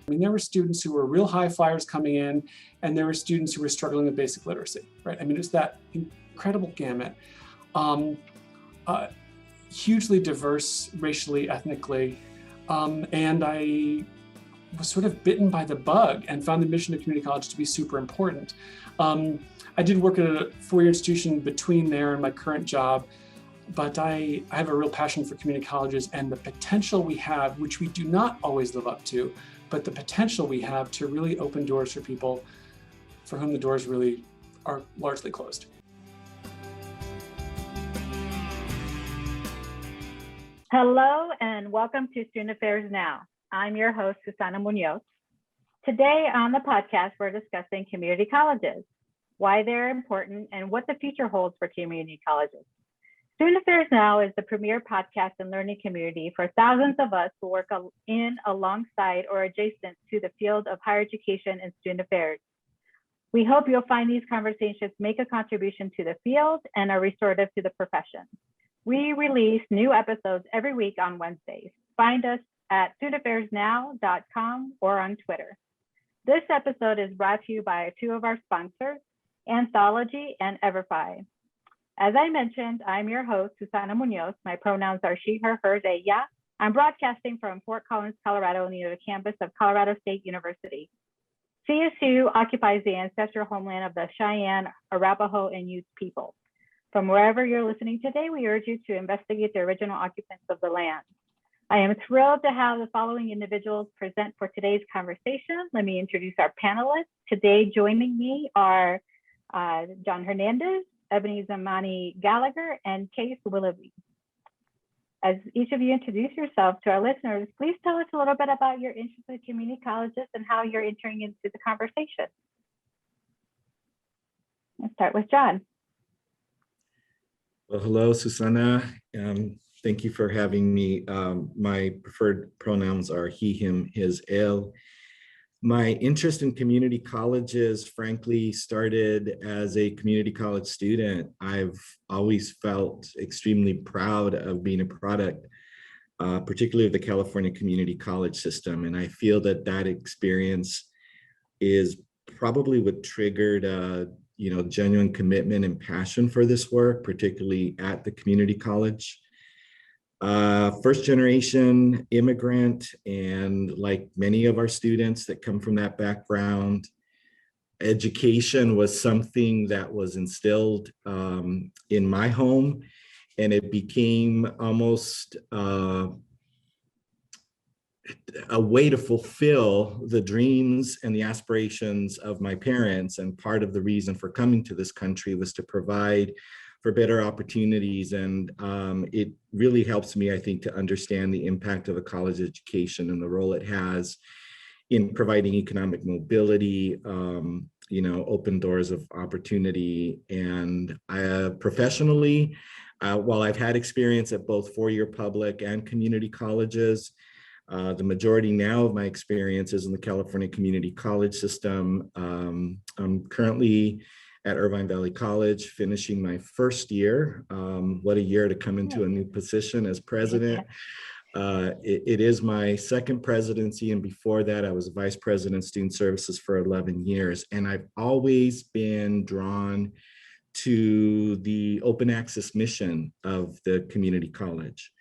I mean, there were students who were real high flyers coming in, and there were students who were struggling with basic literacy, right? I mean, it's that incredible gamut. Hugely diverse racially, ethnically, and I was sort of bitten by the bug and found the mission of community college to be super important. I did work at a four-year institution between there and my current job, but I have a real passion for community colleges and the potential we have, which we do not always live up to, but the potential we have to really open doors for people for whom the doors really are largely closed. Hello and welcome to Student Affairs Now. I'm your host, Susana Muñoz. Today on the podcast, we're discussing community colleges, why they're important, and what the future holds for community colleges. Student Affairs Now is the premier podcast and learning community for thousands of us who work in, alongside, or adjacent to the field of higher education and student affairs. We hope you'll find these conversations make a contribution to the field and are restorative to the profession. We release new episodes every week on Wednesdays. Find us at studentaffairsnow.com or on Twitter. This episode is brought to you by two of our sponsors, Anthology and Everfi. As I mentioned, I'm your host, Susana Muñoz. My pronouns are she, her, hers, ella. I'm broadcasting from Fort Collins, Colorado, near the campus of Colorado State University. CSU occupies the ancestral homeland of the Cheyenne, Arapaho, and Ute people. From wherever you're listening today, we urge you to investigate the original occupants of the land. I am thrilled to have the following individuals present for today's conversation. Let me introduce our panelists. Today joining me are John Hernandez, Ebony Zamani Gallagher, and Case Willoughby. As each of you introduce yourselves to our listeners, please tell us a little bit about your interest in community colleges and how you're entering into the conversation. Let's start with John. Well, hello, Susana. Thank you for having me. My preferred pronouns are he, him, his, el. My interest in community colleges, frankly, started as a community college student. I've always felt extremely proud of being a product, particularly of the California community college system. And I feel that that experience is probably what triggered genuine commitment and passion for this work, particularly at the community college. First generation immigrant, and like many of our students that come from that background, education was something that was instilled in my home, and it became almost a way to fulfill the dreams and the aspirations of my parents. And part of the reason for coming to this country was to provide for better opportunities. And it really helps me, I think, to understand the impact of a college education and the role it has in providing economic mobility, open doors of opportunity. And professionally, while I've had experience at both four-year public and community colleges, the majority now of my experience is in the California community college system. I'm currently at Irvine Valley College, finishing my first year. What a year to come into a new position as president. It is my second presidency, and before that, I was vice president of student services for 11 years. And I've always been drawn to the open access mission of the community college.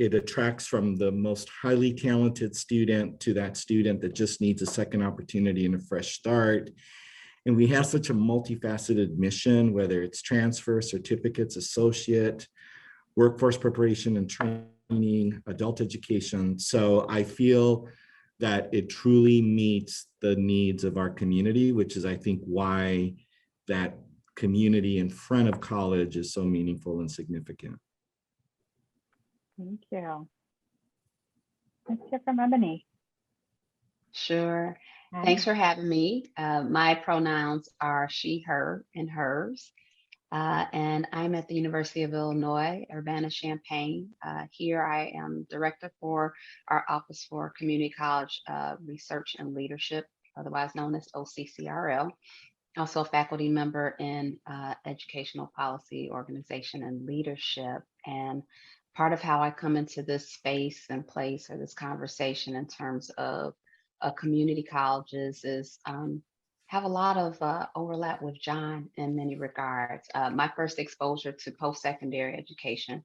It attracts from the most highly talented student to that student that just needs a second opportunity and a fresh start. And we have such a multifaceted mission, whether it's transfer, certificates, associate, workforce preparation and training, adult education. So I feel that it truly meets the needs of our community, which is, I think, why that community in front of college is so meaningful and significant. Thank you. Let's hear from Ebony. Sure. Hi. Thanks for having me. My pronouns are she, her, and hers. And I'm at the University of Illinois, Urbana-Champaign. Here I am director for our Office for Community College Research and Leadership, otherwise known as OCCRL. Also a faculty member in educational policy, organization, and leadership. And part of how I come into this space and place or this conversation in terms of community colleges is have a lot of overlap with John in many regards. My first exposure to post-secondary education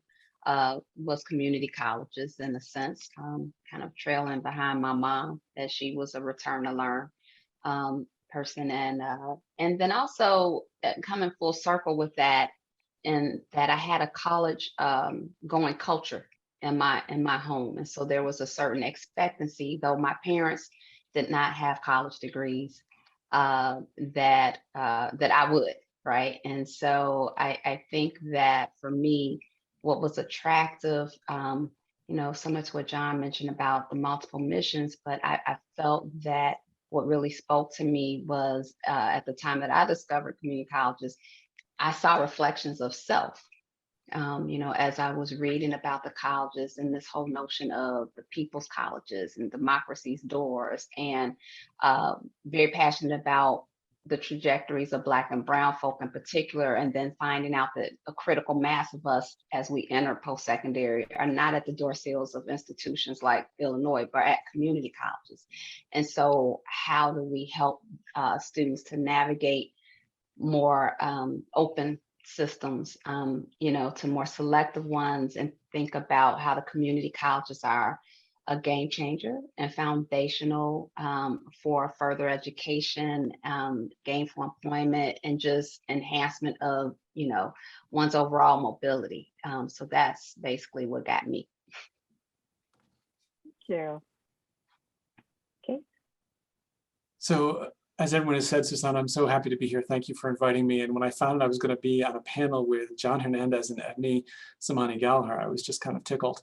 was community colleges in a sense, kind of trailing behind my mom as she was a return to learn person, and then also coming full circle with that, and that I had a college going culture in my home, and so there was a certain expectancy, though my parents did not have college degrees, that I would, right? And so I think that for me, what was attractive, similar to what John mentioned about the multiple missions, but I felt that what really spoke to me was at the time that I discovered community colleges, I saw reflections of self. As I was reading about the colleges and this whole notion of the people's colleges and democracy's doors, and very passionate about the trajectories of Black and Brown folk in particular, and then finding out that a critical mass of us as we enter post-secondary are not at the door sills of institutions like Illinois, but at community colleges. And so how do we help students to navigate more open systems, to more selective ones, and think about how the community colleges are a game changer and foundational for further education, gainful employment, and just enhancement of, one's overall mobility. So that's basically what got me. Thank you. Okay. So as everyone has said, Susana, I'm so happy to be here. Thank you for inviting me. And when I found out I was going to be on a panel with John Hernandez and Ebony Samani Gallagher, I was just kind of tickled.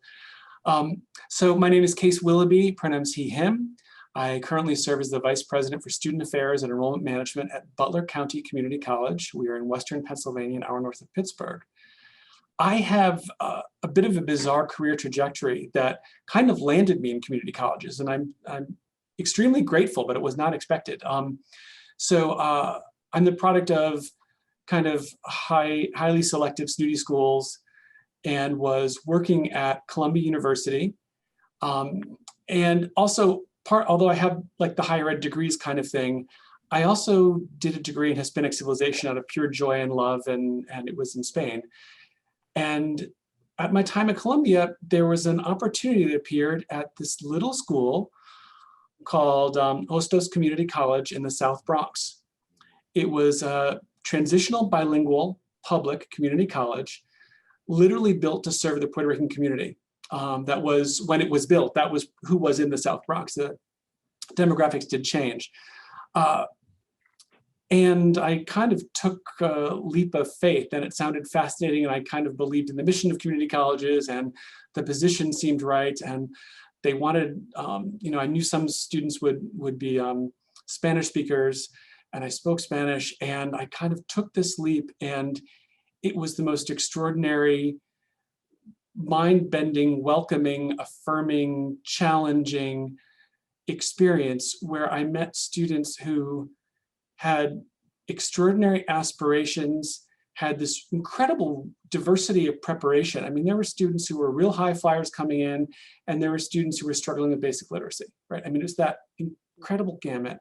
So my name is Case Willoughby, pronouns he, him. I currently serve as the Vice President for Student Affairs and Enrollment Management at Butler County Community College. We are in Western Pennsylvania, an hour north of Pittsburgh. I have a bit of a bizarre career trajectory that kind of landed me in community colleges, and I'm extremely grateful, but it was not expected. So I'm the product of kind of highly selective snooty schools, and was working at Columbia University. And also although I have like the higher ed degrees kind of thing, I also did a degree in Hispanic civilization out of pure joy and love, and it was in Spain. And at my time at Columbia, there was an opportunity that appeared at this little school called Hostos Community College in the South Bronx. It was a transitional bilingual public community college, literally built to serve the Puerto Rican community. That was, when it was built, that was who was in the South Bronx. The demographics did change. And I kind of took a leap of faith, and it sounded fascinating, and I kind of believed in the mission of community colleges, and the position seemed right, and they wanted, I knew some students would be Spanish speakers, and I spoke Spanish, and I kind of took this leap, and it was the most extraordinary, mind-bending, welcoming, affirming, challenging experience where I met students who had extraordinary aspirations, had this incredible diversity of preparation. I mean, there were students who were real high flyers coming in, and there were students who were struggling with basic literacy, right? I mean, it's that incredible gamut.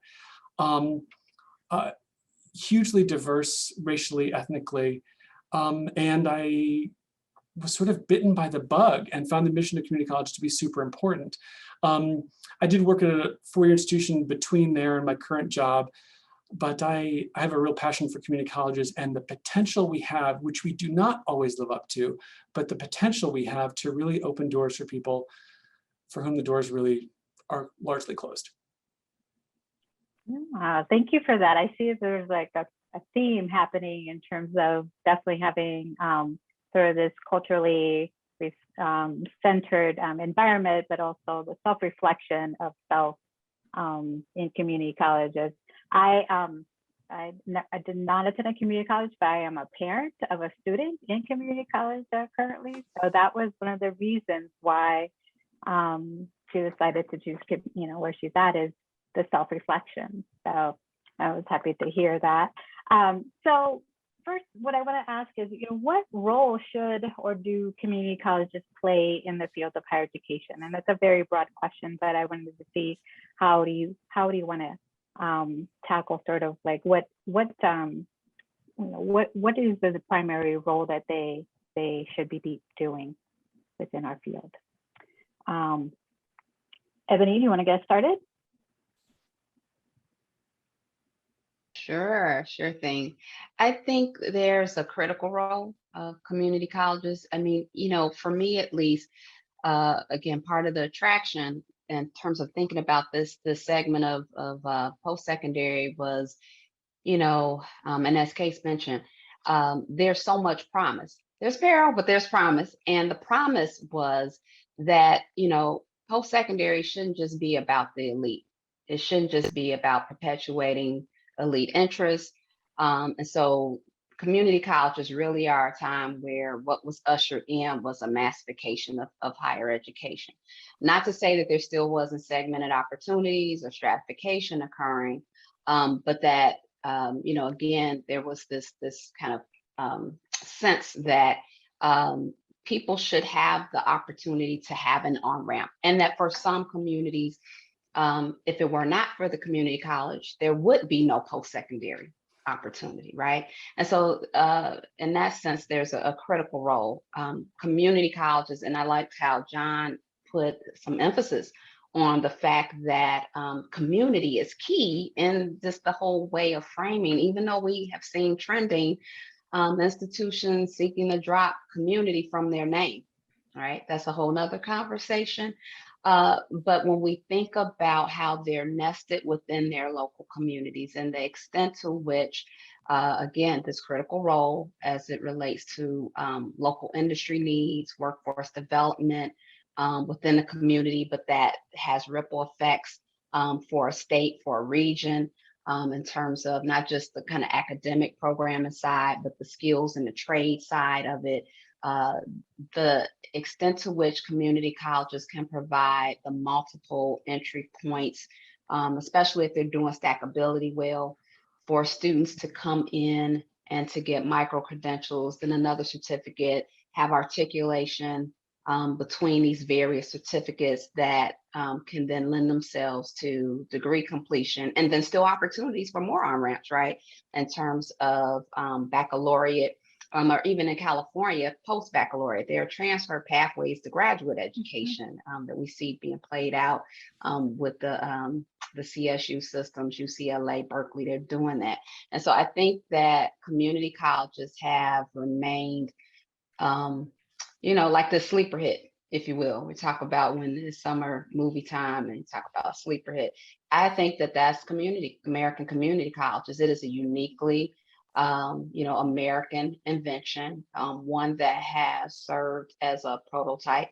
Hugely diverse racially, ethnically, and I was sort of bitten by the bug and found the mission of community college to be super important. I did work at a four-year institution between there and my current job, but I have a real passion for community colleges and the potential we have, which we do not always live up to, but the potential we have to really open doors for people for whom the doors really are largely closed. Thank you for that. I see there's like a theme happening in terms of definitely having sort of this culturally centered environment, but also the self-reflection of self in community colleges. I did not attend a community college, but I am a parent of a student in community college currently. So that was one of the reasons why she decided to choose, where she's at is the self-reflection. So I was happy to hear that. So first, what I want to ask is, what role should or do community colleges play in the field of higher education? And that's a very broad question, but I wanted to see how do you want to tackle sort of like what is the primary role that they should be doing within our field? Ebony, do you want to get started? Sure thing. I think there's a critical role of community colleges. I mean, for me at least, again, part of the attraction in terms of thinking about this segment of post-secondary was, and as Case mentioned, there's so much promise. There's peril, but there's promise. And the promise was that, post-secondary shouldn't just be about the elite. It shouldn't just be about perpetuating elite interests. And so community colleges really are a time where what was ushered in was a massification of higher education. Not to say that there still wasn't segmented opportunities or stratification occurring, but that, again, there was this kind of sense that people should have the opportunity to have an on-ramp, and that for some communities, if it were not for the community college, there would be no post-secondary opportunity, right? And so in that sense, there's a critical role. Community colleges, and I liked how John put some emphasis on the fact that community is key in just the whole way of framing, even though we have seen trending institutions seeking to drop community from their name, right? That's a whole nother conversation. But when we think about how they're nested within their local communities and the extent to which, again, this critical role as it relates to local industry needs, workforce development within the community, but that has ripple effects for a state, for a region, in terms of not just the kind of academic programming side, but the skills and the trade side of it. The extent to which community colleges can provide the multiple entry points, especially if they're doing stackability well, for students to come in and to get micro credentials, then another certificate, have articulation between these various certificates that can then lend themselves to degree completion, and then still opportunities for more on-ramps, right? In terms of baccalaureate, or even in California, post-baccalaureate, there are transfer pathways to graduate education that we see being played out with the CSU systems, UCLA, Berkeley, they're doing that. And so I think that community colleges have remained, like the sleeper hit, if you will. We talk about when it's summer movie time and you talk about sleeper hit. I think that that's American community colleges. It is a uniquely American invention, one that has served as a prototype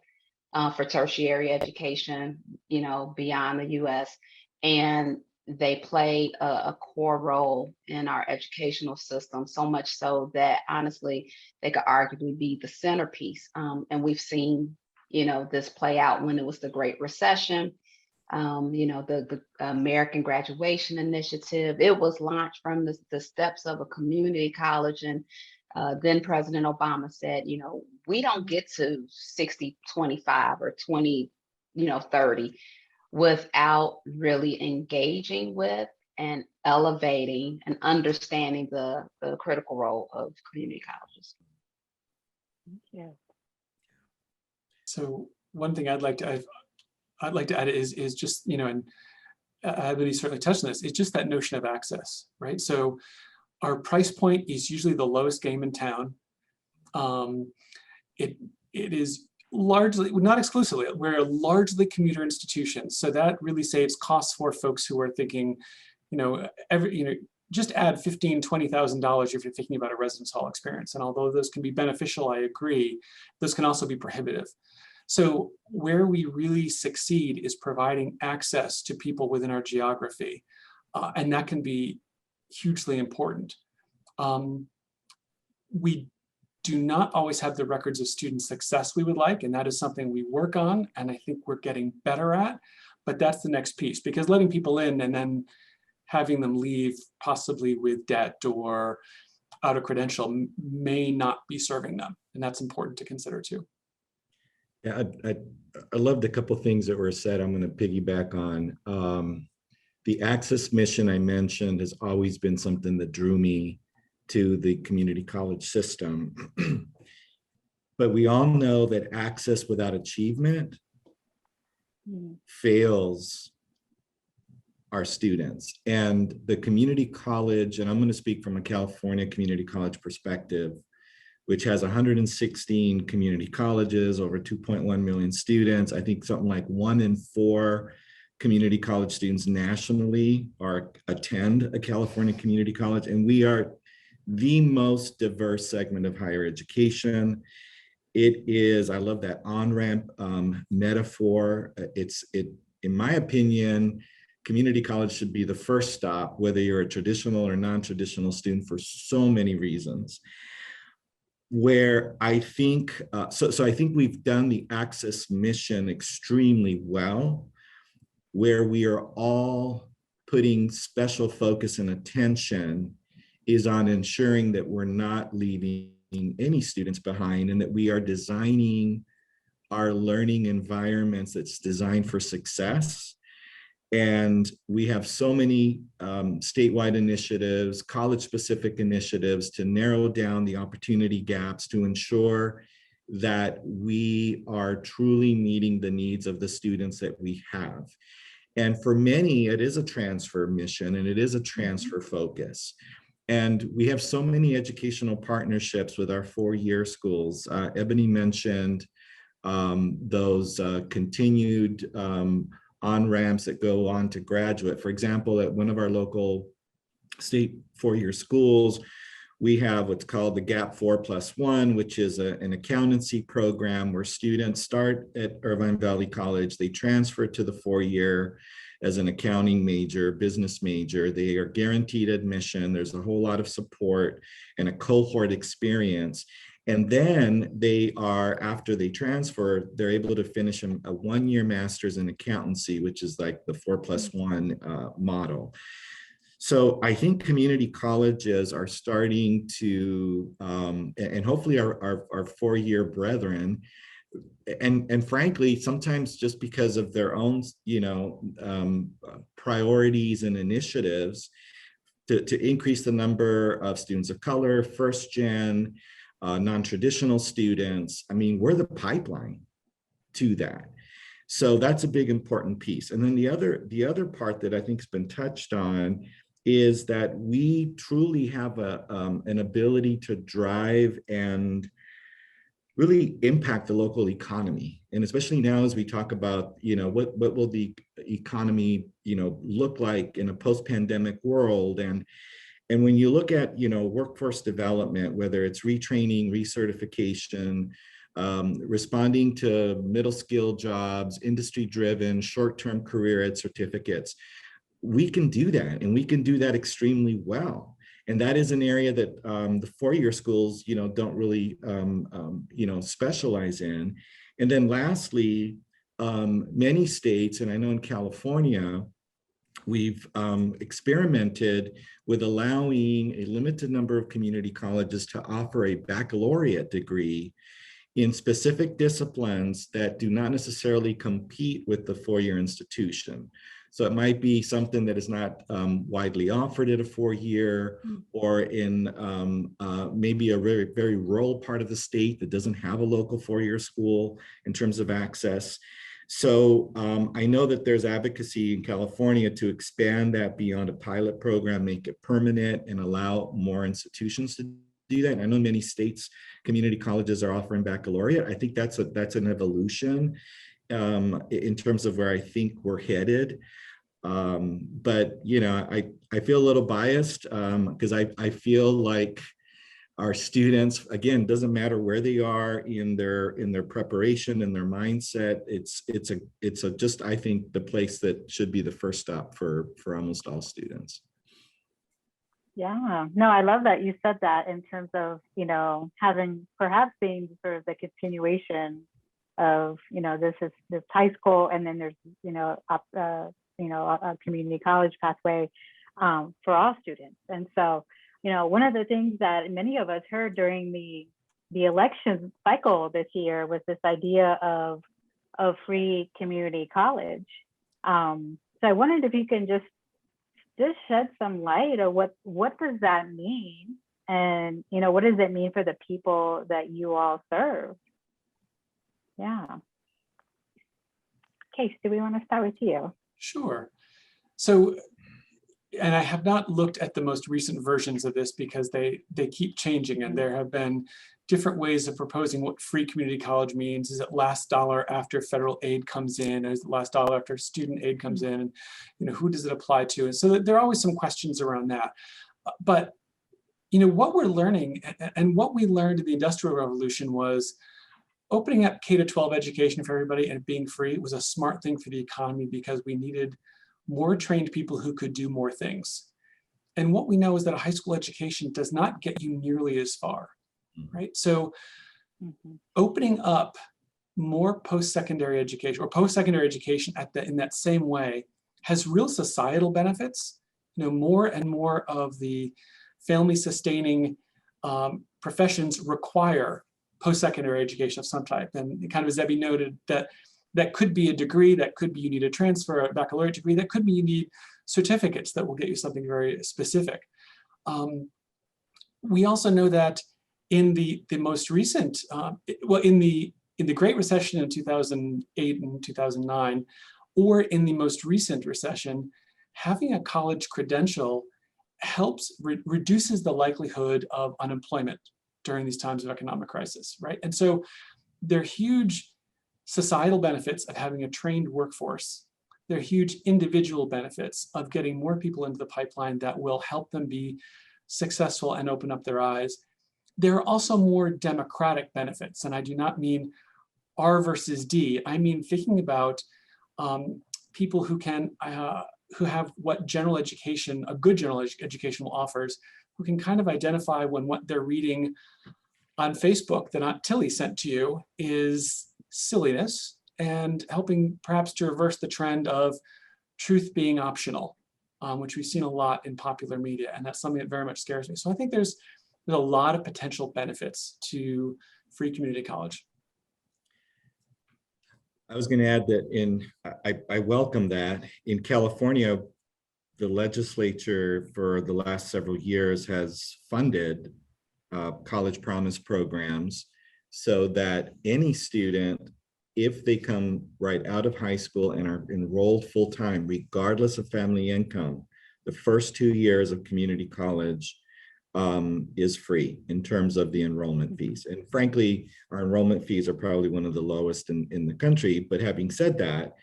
for tertiary education, beyond the US. And they played a core role in our educational system, so much so that honestly, they could arguably be the centerpiece. And we've seen, this play out when it was the Great Recession. The American Graduation Initiative, it was launched from the steps of a community college. And then President Obama said, we don't get to 60-25 or 20-30 without really engaging with and elevating and understanding the critical role of community colleges. Yeah. So one thing I'd like to add is just, and everybody certainly touched on this, it's just that notion of access, right? So our price point is usually the lowest game in town. It is largely, not exclusively, we're largely commuter institutions. So that really saves costs for folks who are thinking, just add $15,000, $20,000 if you're thinking about a residence hall experience. And although those can be beneficial, I agree, those can also be prohibitive. So where we really succeed is providing access to people within our geography. And that can be hugely important. We do not always have the records of student success we would like, and that is something we work on, and I think we're getting better at, but that's the next piece, because letting people in and then having them leave possibly with debt or out a credential may not be serving them. And that's important to consider too. Yeah, I loved a couple of things that were said. I'm going to piggyback on. The Access mission I mentioned has always been something that drew me to the community college system. But we all know that access without achievement fails our students. And the community college, and I'm going to speak from a California community college perspective, which has 116 community colleges, over 2.1 million students. I think something like 1 in 4 community college students nationally attend a California community college. And we are the most diverse segment of higher education. It is, I love that on-ramp metaphor. In my opinion, community college should be the first stop, whether you're a traditional or non-traditional student, for so many reasons. Where I think, so I think we've done the Access mission extremely well, where we are all putting special focus and attention is on ensuring that we're not leaving any students behind, and that we are designing our learning environments that's designed for success. And we have so many statewide initiatives, college-specific initiatives to narrow down the opportunity gaps to ensure that we are truly meeting the needs of the students that we have. And for many, it is a transfer mission and it is a transfer focus. And we have so many educational partnerships with our 4-year schools. Ebony mentioned those continued on-ramps that go on to graduate. For example, at one of our local state 4-year schools, we have what's called the Gap 4+1, which is an accountancy program where students start at Irvine Valley College, they transfer to the 4-year as an accounting major, business major. They are guaranteed admission. There's a whole lot of support and a cohort experience. And then they are, after they transfer, they're able to finish a 1-year master's in accountancy, which is like the 4+1 model. So I think community colleges are starting to, and hopefully our 4-year brethren, and frankly, sometimes just because of their own, priorities and initiatives to increase the number of students of color, first gen, non-traditional students. I mean, we're the pipeline to that. So that's a big important piece. And then the other part that I think has been touched on is that we truly have an ability to drive and really impact the local economy. And especially now as we talk about, what will the economy, look like in a post-pandemic world. And when you look at, workforce development, whether it's retraining, recertification, responding to middle skill jobs, industry-driven, short-term career ed certificates, we can do that, and we can do that extremely well. And that is an area that the 4-year schools, don't really, specialize in. And then lastly, many states, and I know in California, we've experimented with allowing a limited number of community colleges to offer a baccalaureate degree in specific disciplines that do not necessarily compete with the 4-year institution. So it might be something that is not widely offered at a 4-year, or in maybe a very, very rural part of the state that doesn't have a local 4-year school in terms of access. So I know that there's advocacy in California to expand that beyond a pilot program, make it permanent, and allow more institutions to do that. And I know many states, community colleges are offering baccalaureate. I think that's an evolution in terms of where I think we're headed. But I feel a little biased because I feel like our students, again, doesn't matter where they are in their preparation and their mindset. It's just, I think, the place that should be the first stop for almost all students. Yeah, no, I love that you said that in terms of, having perhaps being sort of the continuation of, this high school, and then there's, a community college pathway for all students. And so, one of the things that many of us heard during the election cycle this year was this idea of free community college. So I wondered if you can just shed some light of what does that mean, and what does it mean for the people that you all serve? Yeah. Case, do we want to start with you? Sure. So, and I have not looked at the most recent versions of this because they keep changing, and there have been different ways of proposing what free community college means. Is it last dollar after federal aid comes in? Is it last dollar after student aid comes in? And who does it apply to? And so there are always some questions around that. But what we're learning, and what we learned in the Industrial Revolution, was opening up K-12 education for everybody and being free was a smart thing for the economy, because we needed more trained people who could do more things. And what we know is that a high school education does not get you nearly as far, right? So opening up more post-secondary education, or post-secondary education in that same way, has real societal benefits. More and more of the family-sustaining professions require post-secondary education of some type. And kind of as Debbie noted, that could be a degree, that could be you need a transfer, a baccalaureate degree, that could be you need certificates that will get you something very specific. We also know that in the most recent, in the Great Recession in 2008 and 2009, or in the most recent recession, having a college credential reduces the likelihood of unemployment during these times of economic crisis, right? And so there are huge societal benefits of having a trained workforce. There are huge individual benefits of getting more people into the pipeline that will help them be successful and open up their eyes. There are also more democratic benefits, and I do not mean R versus D. I mean thinking about people who have what general education, a good general education offers, who can kind of identify when what they're reading on Facebook that Aunt Tilly sent to you is silliness, and helping perhaps to reverse the trend of truth being optional, which we've seen a lot in popular media, and that's something that very much scares me. So I think there's a lot of potential benefits to free community college. I was going to add that I welcome that. In California, the legislature for the last several years has funded college promise programs so that any student, if they come right out of high school and are enrolled full-time, regardless of family income, the first 2 years of community college is free in terms of the enrollment fees. And frankly, our enrollment fees are probably one of the lowest in the country. But having said that,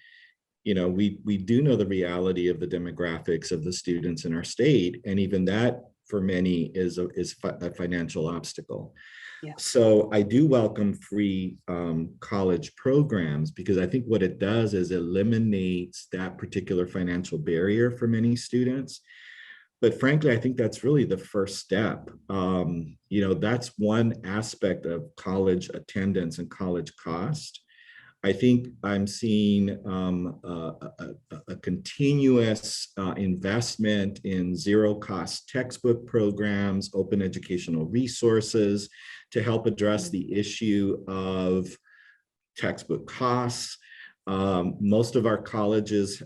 we do know the reality of the demographics of the students in our state, and even that for many is a financial obstacle. Yeah. So I do welcome free college programs, because I think what it does is eliminates that particular financial barrier for many students. But frankly, I think that's really the first step. That's one aspect of college attendance and college cost. I think I'm seeing a continuous investment in zero-cost textbook programs, open educational resources to help address the issue of textbook costs. Most of our colleges,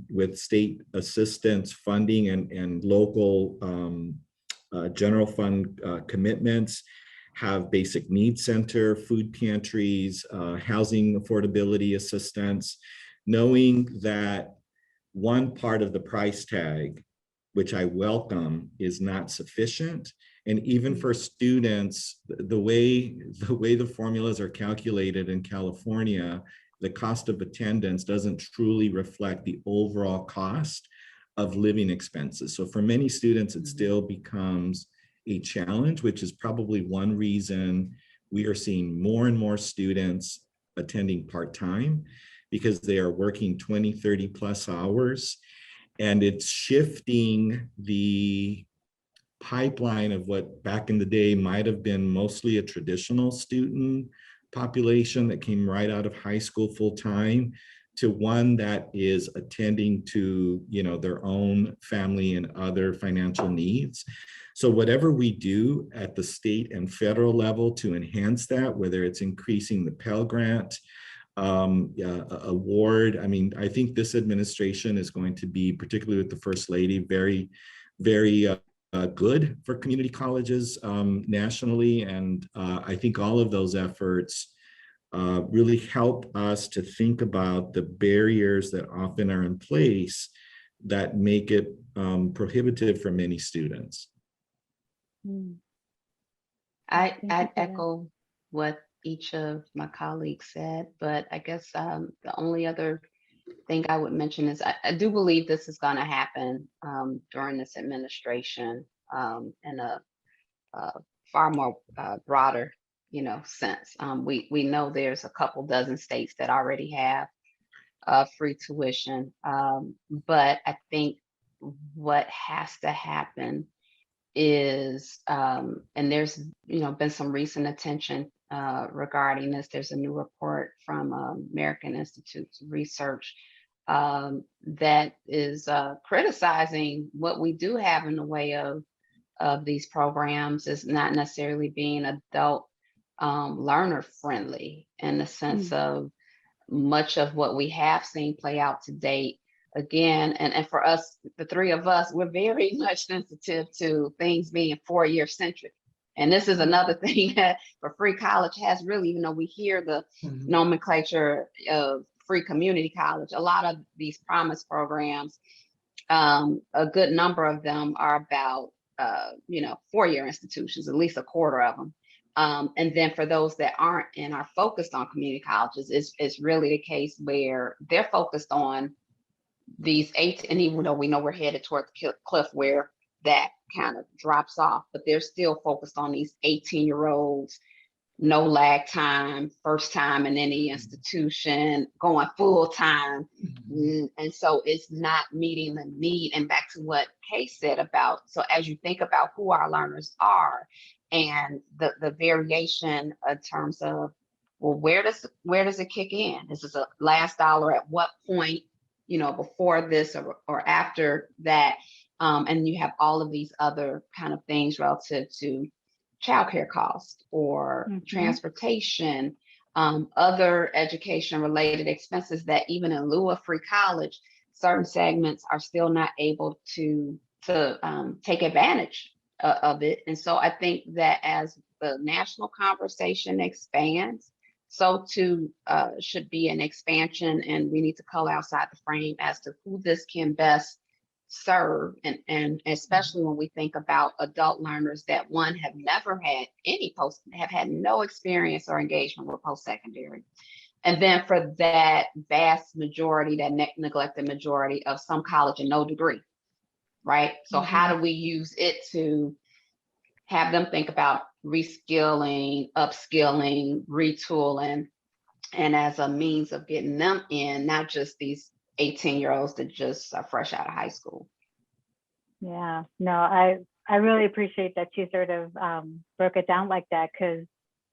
with state assistance funding and local general fund commitments, have basic needs center, food pantries, housing affordability assistance, knowing that one part of the price tag, which I welcome, is not sufficient. And even for students, the way the formulas are calculated in California, the cost of attendance doesn't truly reflect the overall cost of living expenses. So for many students, it still becomes a challenge, which is probably one reason we are seeing more and more students attending part-time, because they are working 20, 30 plus hours. And it's shifting the pipeline of what back in the day might have been mostly a traditional student population that came right out of high school full-time to one that is attending to, their own family and other financial needs. So whatever we do at the state and federal level to enhance that, whether it's increasing the Pell Grant award, I think this administration is going to be, particularly with the First Lady, very, very good for community colleges nationally. And I think all of those efforts really help us to think about the barriers that often are in place that make it prohibitive for many students. I echo what each of my colleagues said, but I guess the only other thing I would mention is I do believe this is going to happen during this administration in a far more broader, sense. We know there's a couple dozen states that already have free tuition, but I think what has to happen is, and there's been some recent attention regarding this. There's a new report from American Institute of Research that is criticizing what we do have in the way of these programs is not necessarily being adult learner friendly, in the sense of much of what we have seen play out to date. Again, and for us, the three of us, we're very much sensitive to things being 4-year centric. And this is another thing that for free college has really, even though we hear the nomenclature of free community college, a lot of these promise programs, a good number of them are about 4-year institutions, at least a quarter of them. And then for those that aren't and are focused on community colleges, it's really the case where they're focused on these 8, and even though we know we're headed toward the cliff where that kind of drops off, but they're still focused on these 18-year-olds, no lag time, first time in any institution, going full time. And so it's not meeting the need. And back to what Kay said about, so as you think about who our learners are and the variation in terms of, well, where does it kick in? This is a last dollar at what point, before this or after that. And you have all of these other kind of things relative to childcare costs or transportation, other education related expenses that even in lieu of free college, certain segments are still not able to take advantage of it. And so I think that as the national conversation expands, so too should be an expansion, and we need to color outside the frame as to who this can best serve, and especially when we think about adult learners that have never had have had no experience or engagement with post-secondary. And then for that vast majority, that neglected majority of some college and no degree, right? So how do we use it to have them think about reskilling, upskilling, retooling, and as a means of getting them in, not just these 18-year-olds that just are fresh out of high school. Yeah, no, I really appreciate that you sort of broke it down like that, because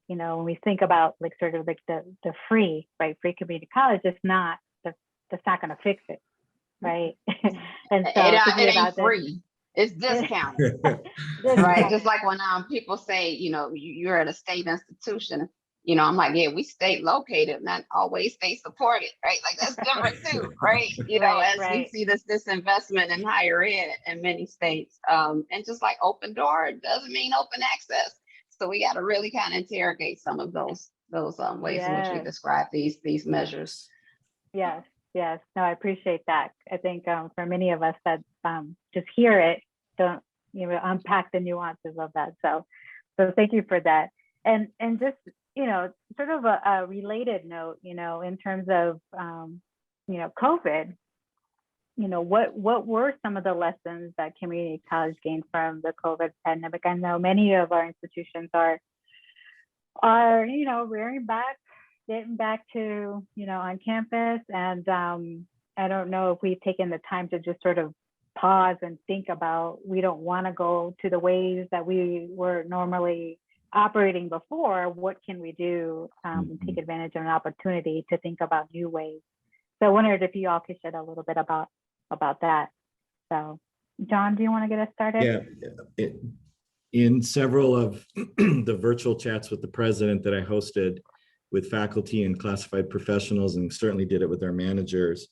when we think about like sort of like the free community college, that's not going to fix it, right? And so it ain't free. It's discounted, right? Just like when people say, you're at a state institution, I'm like, yeah, we state located, not always state supported, right? Like that's different too, right? We see this investment in higher ed in many states, and just like open door doesn't mean open access. So we got to really kind of interrogate some of those ways in which we describe these measures. Yes. No, I appreciate that. I think for many of us that just hear it, don't unpack the nuances of that. So thank you for that. And just sort of a related note, in terms of COVID, what were some of the lessons that community college gained from the COVID pandemic? I know many of our institutions are rearing back, getting back to on campus, and I don't know if we've taken the time to just sort of pause and think about, we don't want to go to the ways that we were normally operating before. What can we do and take advantage of an opportunity to think about new ways So I wondered if you all could shed a little bit about that. So John, do you want to get us started? Yeah, in several of the virtual chats with the president that I hosted with faculty and classified professionals, and certainly did it with our managers,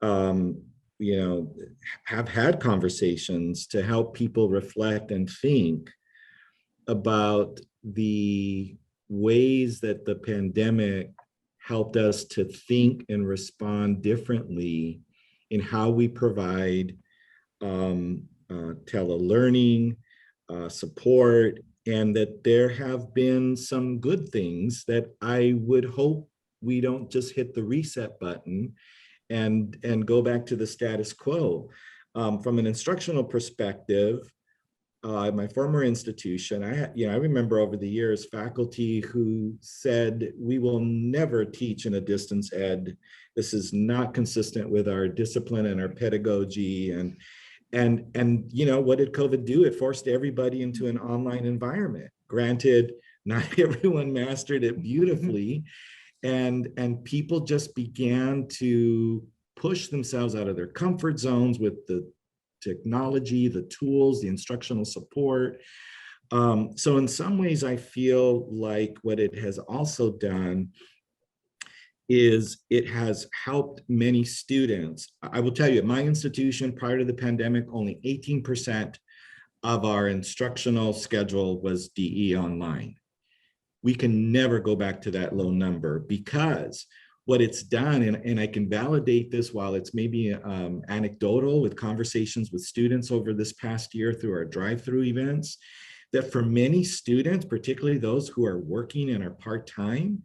you know, have had conversations to help people reflect and think about the ways that the pandemic helped us to think and respond differently in how we provide telelearning, support, and that there have been some good things that I would hope we don't just hit the reset button and go back to the status quo. From an instructional perspective, my former institution, I remember over the years faculty who said, we will never teach in a distance ed. This is not consistent with our discipline and our pedagogy. And you know, what did COVID do? It forced everybody into an online environment. Granted, not everyone mastered it beautifully. And people just began to push themselves out of their comfort zones with the technology, the tools, the instructional support. So in some ways, I feel like what it has also done is it has helped many students. I will tell you, at my institution prior to the pandemic, only 18% of our instructional schedule was DE online. We can never go back to that low number, because what it's done, and I can validate this while it's maybe anecdotal with conversations with students over this past year through our drive-through events, that for many students, particularly those who are working and are part-time,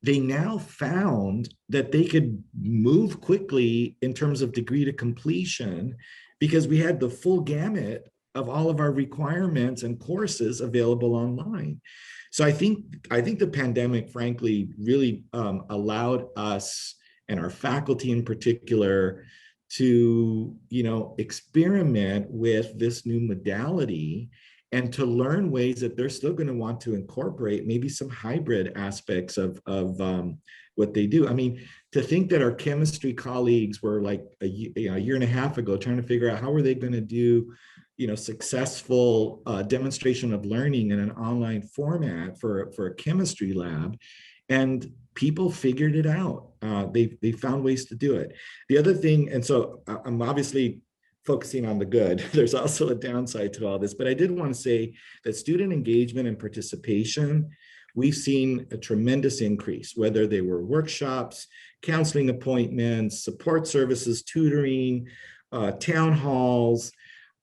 they now found that they could move quickly in terms of degree to completion because we had the full gamut of all of our requirements and courses available online. So I think the pandemic, frankly, really allowed us and our faculty in particular to, you know, experiment with this new modality and to learn ways that they're still going to want to incorporate maybe some hybrid aspects of what they do. I mean, to think that our chemistry colleagues were like a year and a half ago trying to figure out how are they going to do, you know, successful demonstration of learning in an online format for a chemistry lab, and people figured it out. They found ways to do it. The other thing, and so I'm obviously focusing on the good. There's also a downside to all this, but I did want to say that student engagement and participation, we've seen a tremendous increase, whether they were workshops, counseling appointments, support services, tutoring, town halls,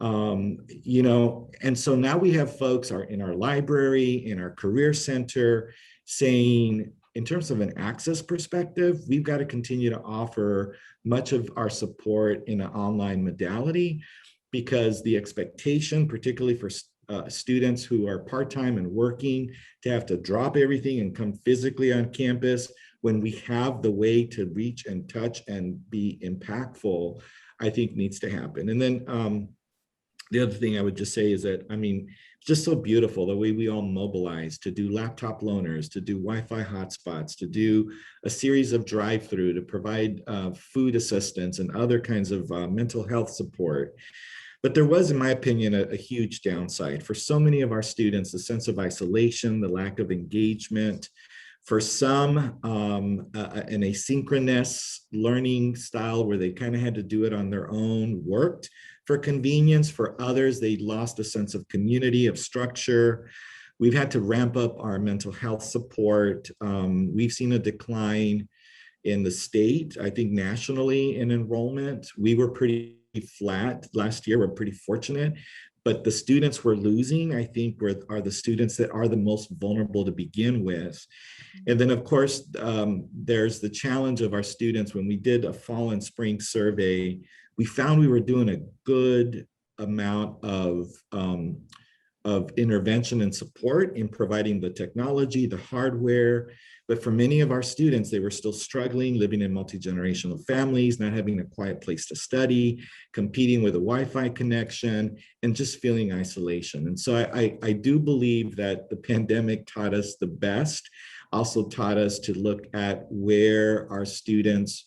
you know, and so now we have folks in our library, in our career center saying, in terms of an access perspective, we've got to continue to offer much of our support in an online modality, because the expectation, particularly for students who are part-time and working, to have to drop everything and come physically on campus when we have the way to reach and touch and be impactful, I think needs to happen. And then the other thing I would just say is that, I mean, it's just so beautiful the way we all mobilize to do laptop loaners, to do Wi-Fi hotspots, to do a series of drive-through, to provide food assistance and other kinds of mental health support. But there was, in my opinion, a huge downside. For so many of our students, the sense of isolation, the lack of engagement, for some, an asynchronous learning style where they kind of had to do it on their own worked for convenience. For others, they lost a sense of community, of structure. We've had to ramp up our mental health support. We've seen a decline in the state, I think nationally, in enrollment. We were pretty flat last year. We're pretty fortunate. But the students we're losing, I think, are the students that are the most vulnerable to begin with. And then, of course, there's the challenge of our students. When we did a fall and spring survey, we found we were doing a good amount of intervention and support in providing the technology, the hardware. But for many of our students, they were still struggling, living in multi-generational families, not having a quiet place to study, competing with a Wi-Fi connection, and just feeling isolation. And so I do believe that the pandemic taught us the best, also taught us to look at where our students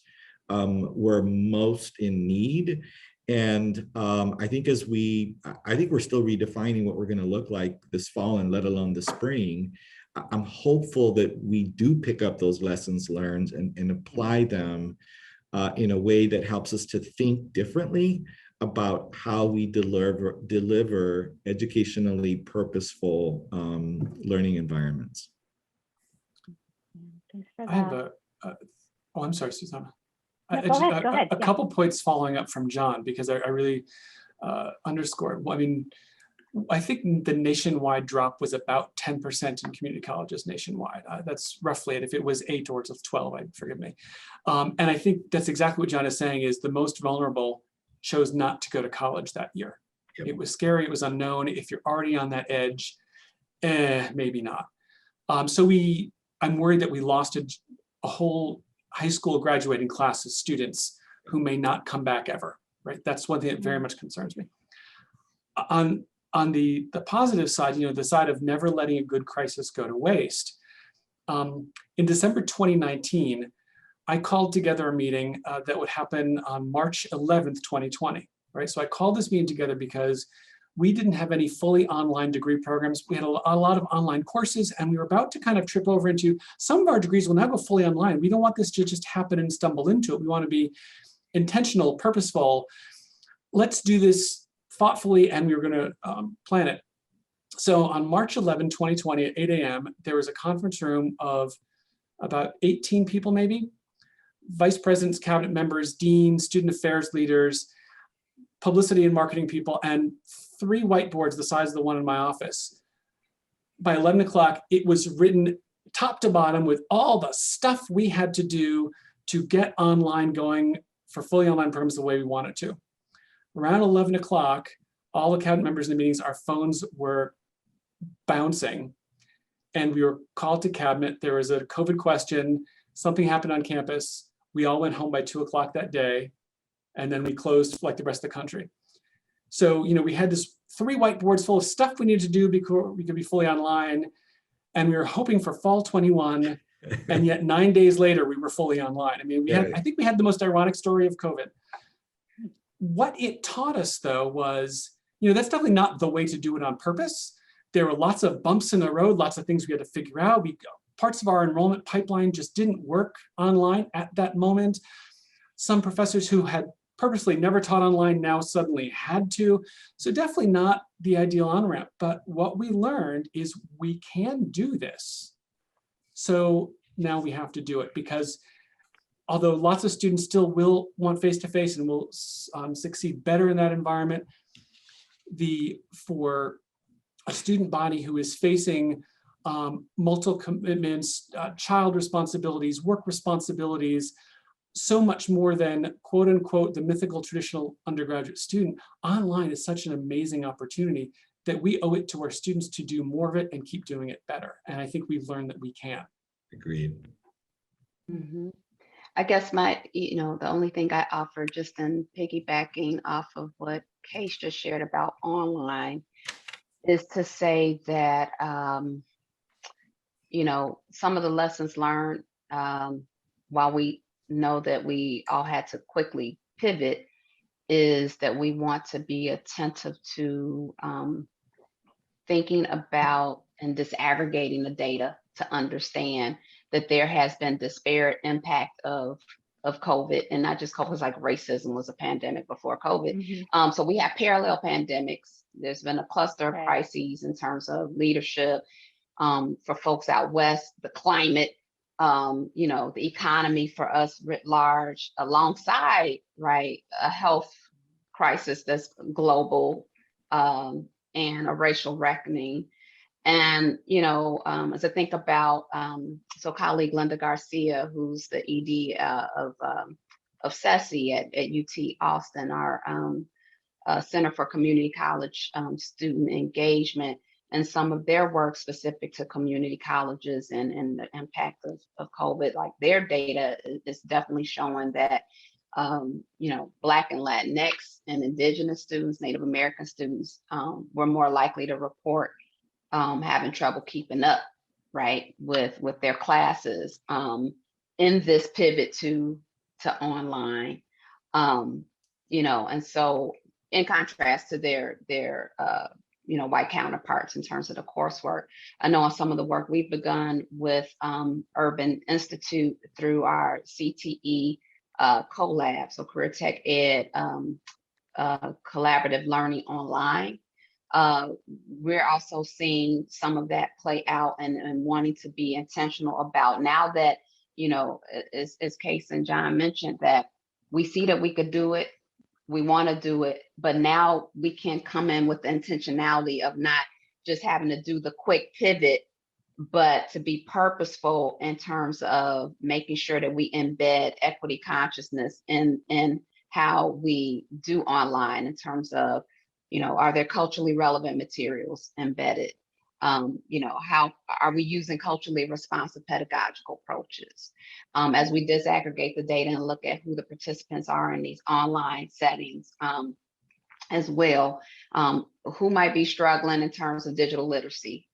were most in need. And I think we're still redefining what we're going to look like this fall and let alone the spring. I'm hopeful that we do pick up those lessons learned and apply them in a way that helps us to think differently about how we deliver educationally purposeful learning environments. Thanks for I have that. oh, I'm sorry, Susana. No, go ahead. A couple points following up from John, because I really underscored. Well, I mean, I think the nationwide drop was about 10% in community colleges nationwide. That's roughly it. If it was 8 or it's 12, forgive me. And I think that's exactly what John is saying, is the most vulnerable chose not to go to college that year. Yep. It was scary, it was unknown. If you're already on that edge, maybe not. I'm worried that we lost a whole high school graduating class of students who may not come back ever, right? That's one thing that very much concerns me. On the positive side, the side of never letting a good crisis go to waste. In December 2019, I called together a meeting that would happen on March 11th, 2020, right? So I called this meeting together because we didn't have any fully online degree programs. We had a lot of online courses, and we were about to kind of trip over into some of our degrees will now go fully online. We don't want this to just happen and stumble into it. We want to be intentional, purposeful. Let's do this thoughtfully, and we were going to plan it. So on March 11, 2020 at 8 a.m., there was a conference room of about 18 people maybe, vice presidents, cabinet members, deans, student affairs leaders, publicity and marketing people, and 3 whiteboards the size of the one in my office. By 11 o'clock, it was written top to bottom with all the stuff we had to do to get online going for fully online programs the way we wanted to. Around 11 o'clock, all the cabinet members in the meetings, our phones were bouncing, and we were called to cabinet. There was a COVID question, something happened on campus. We all went home by 2 o'clock that day, and then we closed like the rest of the country. So, we had this 3 whiteboards full of stuff we needed to do before we could be fully online, and we were hoping for fall 21, and yet 9 days later, we were fully online. I mean, I think we had the most ironic story of COVID. What it taught us, though, was, that's definitely not the way to do it on purpose. There were lots of bumps in the road, lots of things we had to figure out. Parts of our enrollment pipeline just didn't work online at that moment. Some professors who had purposely never taught online now suddenly had to. So definitely not the ideal on-ramp. But what we learned is we can do this. So now we have to do it, because although lots of students still will want face-to-face and will succeed better in that environment, for a student body who is facing multiple commitments, child responsibilities, work responsibilities, so much more than quote unquote the mythical traditional undergraduate student, online is such an amazing opportunity that we owe it to our students to do more of it and keep doing it better. And I think we've learned that we can. Agreed. Mm-hmm. I guess the only thing I offer, just in piggybacking off of what Case just shared about online, is to say that, some of the lessons learned, while we know that we all had to quickly pivot, is that we want to be attentive to thinking about and disaggregating the data to understand that there has been disparate impact of COVID, and not just COVID, like racism was a pandemic before COVID. Mm-hmm. So we have parallel pandemics. There's been a cluster of crises in terms of leadership for folks out west, the climate, the economy for us writ large, alongside, right, a health crisis that's global, and a racial reckoning. And, as I think about, so colleague Linda Garcia, who's the ED of CESI at UT Austin, our Center for Community College Student Engagement, and some of their work specific to community colleges and the impact of COVID, like their data is definitely showing that, Black and Latinx and Indigenous students, Native American students were more likely to report having trouble keeping up, right, with their classes in this pivot to to online. And so in contrast to their white counterparts in terms of the coursework. I know on some of the work we've begun with Urban Institute through our CTE collab, so Career Tech Ed collaborative learning online. We're also seeing some of that play out and wanting to be intentional about now that, as Case and John mentioned, that we see that we could do it, we want to do it, but now we can come in with the intentionality of not just having to do the quick pivot, but to be purposeful in terms of making sure that we embed equity consciousness in how we do online in terms of, are there culturally relevant materials embedded? How are we using culturally responsive pedagogical approaches? As we disaggregate the data and look at who the participants are in these online settings as well, who might be struggling in terms of digital literacy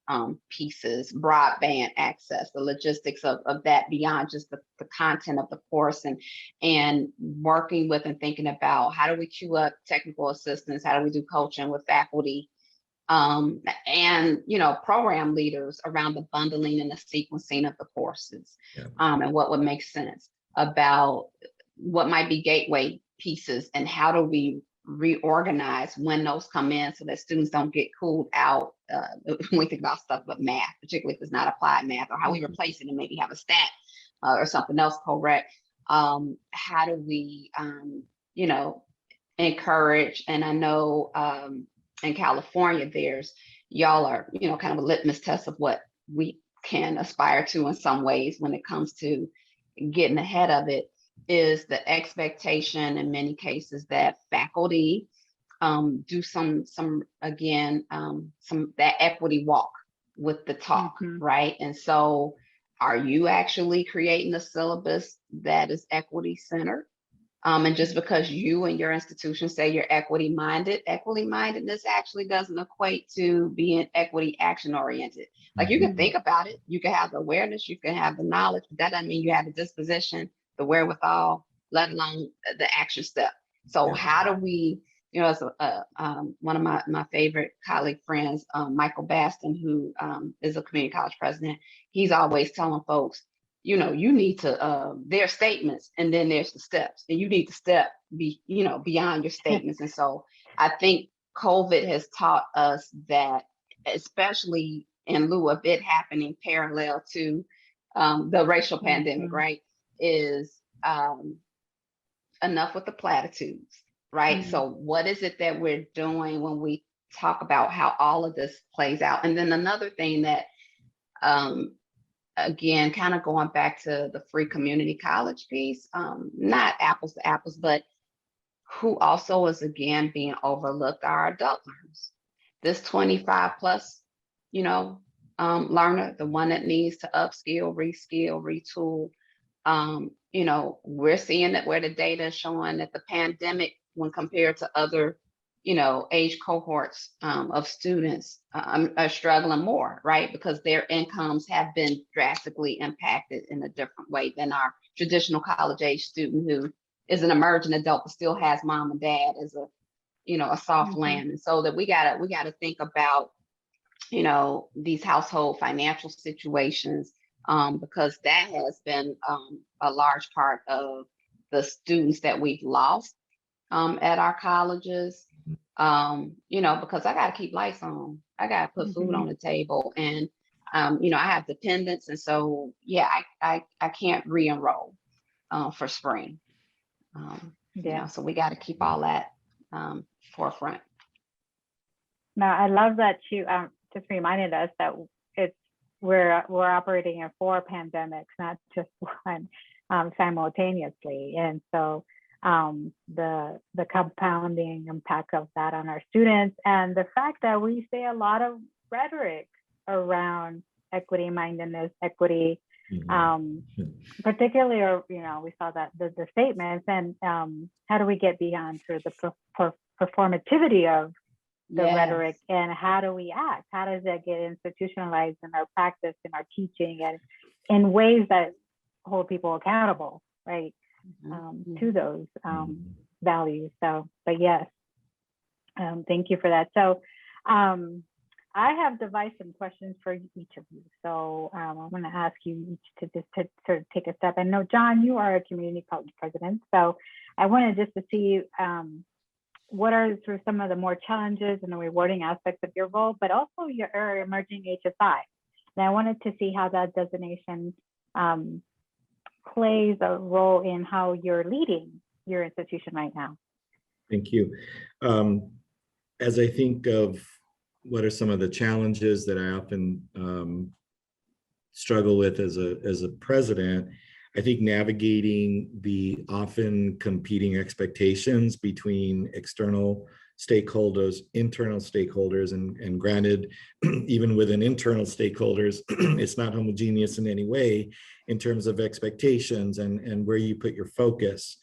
pieces, broadband access, the logistics of that beyond just the content of the course, and working with and thinking about how do we queue up technical assistance, how do we do coaching with faculty, and program leaders around the bundling and the sequencing of the courses, and what would make sense about what might be gateway pieces and how do we reorganize when those come in so that students don't get cooled out when we think about stuff but math, particularly if it's not applied math, or how we replace it and maybe have a stat or something else correct. How do we encourage, and I know in California, y'all are, kind of a litmus test of what we can aspire to in some ways when it comes to getting ahead of it, is the expectation in many cases that faculty do some that equity walk with the talk, right? And so are you actually creating a syllabus that is equity centered? And just because you and your institution say you're equity mindedness actually doesn't equate to being equity action oriented. Like you can think about it, you can have the awareness, you can have the knowledge, but that doesn't mean you have the disposition, the wherewithal, let alone the action step. So how do we, as one of my favorite colleague friends, Michael Baston, who is a community college president, he's always telling folks, you need to, there's statements and then there's the steps, and you need to step beyond your statements. And so I think COVID has taught us that, especially in lieu of it happening parallel to the racial pandemic, right, is enough with the platitudes, right? So what is it that we're doing when we talk about how all of this plays out? And then another thing that, again, kind of going back to the free community college piece, not apples to apples, but who also is, again, being overlooked are adult learners. This 25 plus, learner, the one that needs to upskill, reskill, retool. We're seeing that where the data is showing that the pandemic, when compared to other, age cohorts of students, are struggling more, right? Because their incomes have been drastically impacted in a different way than our traditional college age student who is an emerging adult but still has mom and dad as a soft land. And so that we gotta think about, these household financial situations, because that has been a large part of the students that we've lost at our colleges. Because I got to keep lights on, I got to put food on the table, and I have dependents, and so I can't re-enroll for spring. So we got to keep all that forefront. Now, I love that you just reminded us that we're operating in 4 pandemics, not just one, simultaneously, and so the compounding impact of that on our students, and the fact that we say a lot of rhetoric around equity mindedness, equity, particularly, we saw that the statements, and how do we get beyond sort of the performativity of the rhetoric, and how do we act? How does that get institutionalized in our practice, in our teaching, and in ways that hold people accountable, right? to those values. So, but yes, thank you for that. So I have devised some questions for each of you. So I'm going to ask you each to just to sort of take a step. I know, John, you are a community college president. So I wanted just to see what are sort of some of the more challenges and the rewarding aspects of your role, but also your emerging HSI. And I wanted to see how that designation plays a role in how you're leading your institution right now. Thank you. As I think of what are some of the challenges that I often struggle with as a president, I think navigating the often competing expectations between external stakeholders, internal stakeholders, and granted, even within internal stakeholders, it's not homogeneous in any way in terms of expectations and where you put your focus.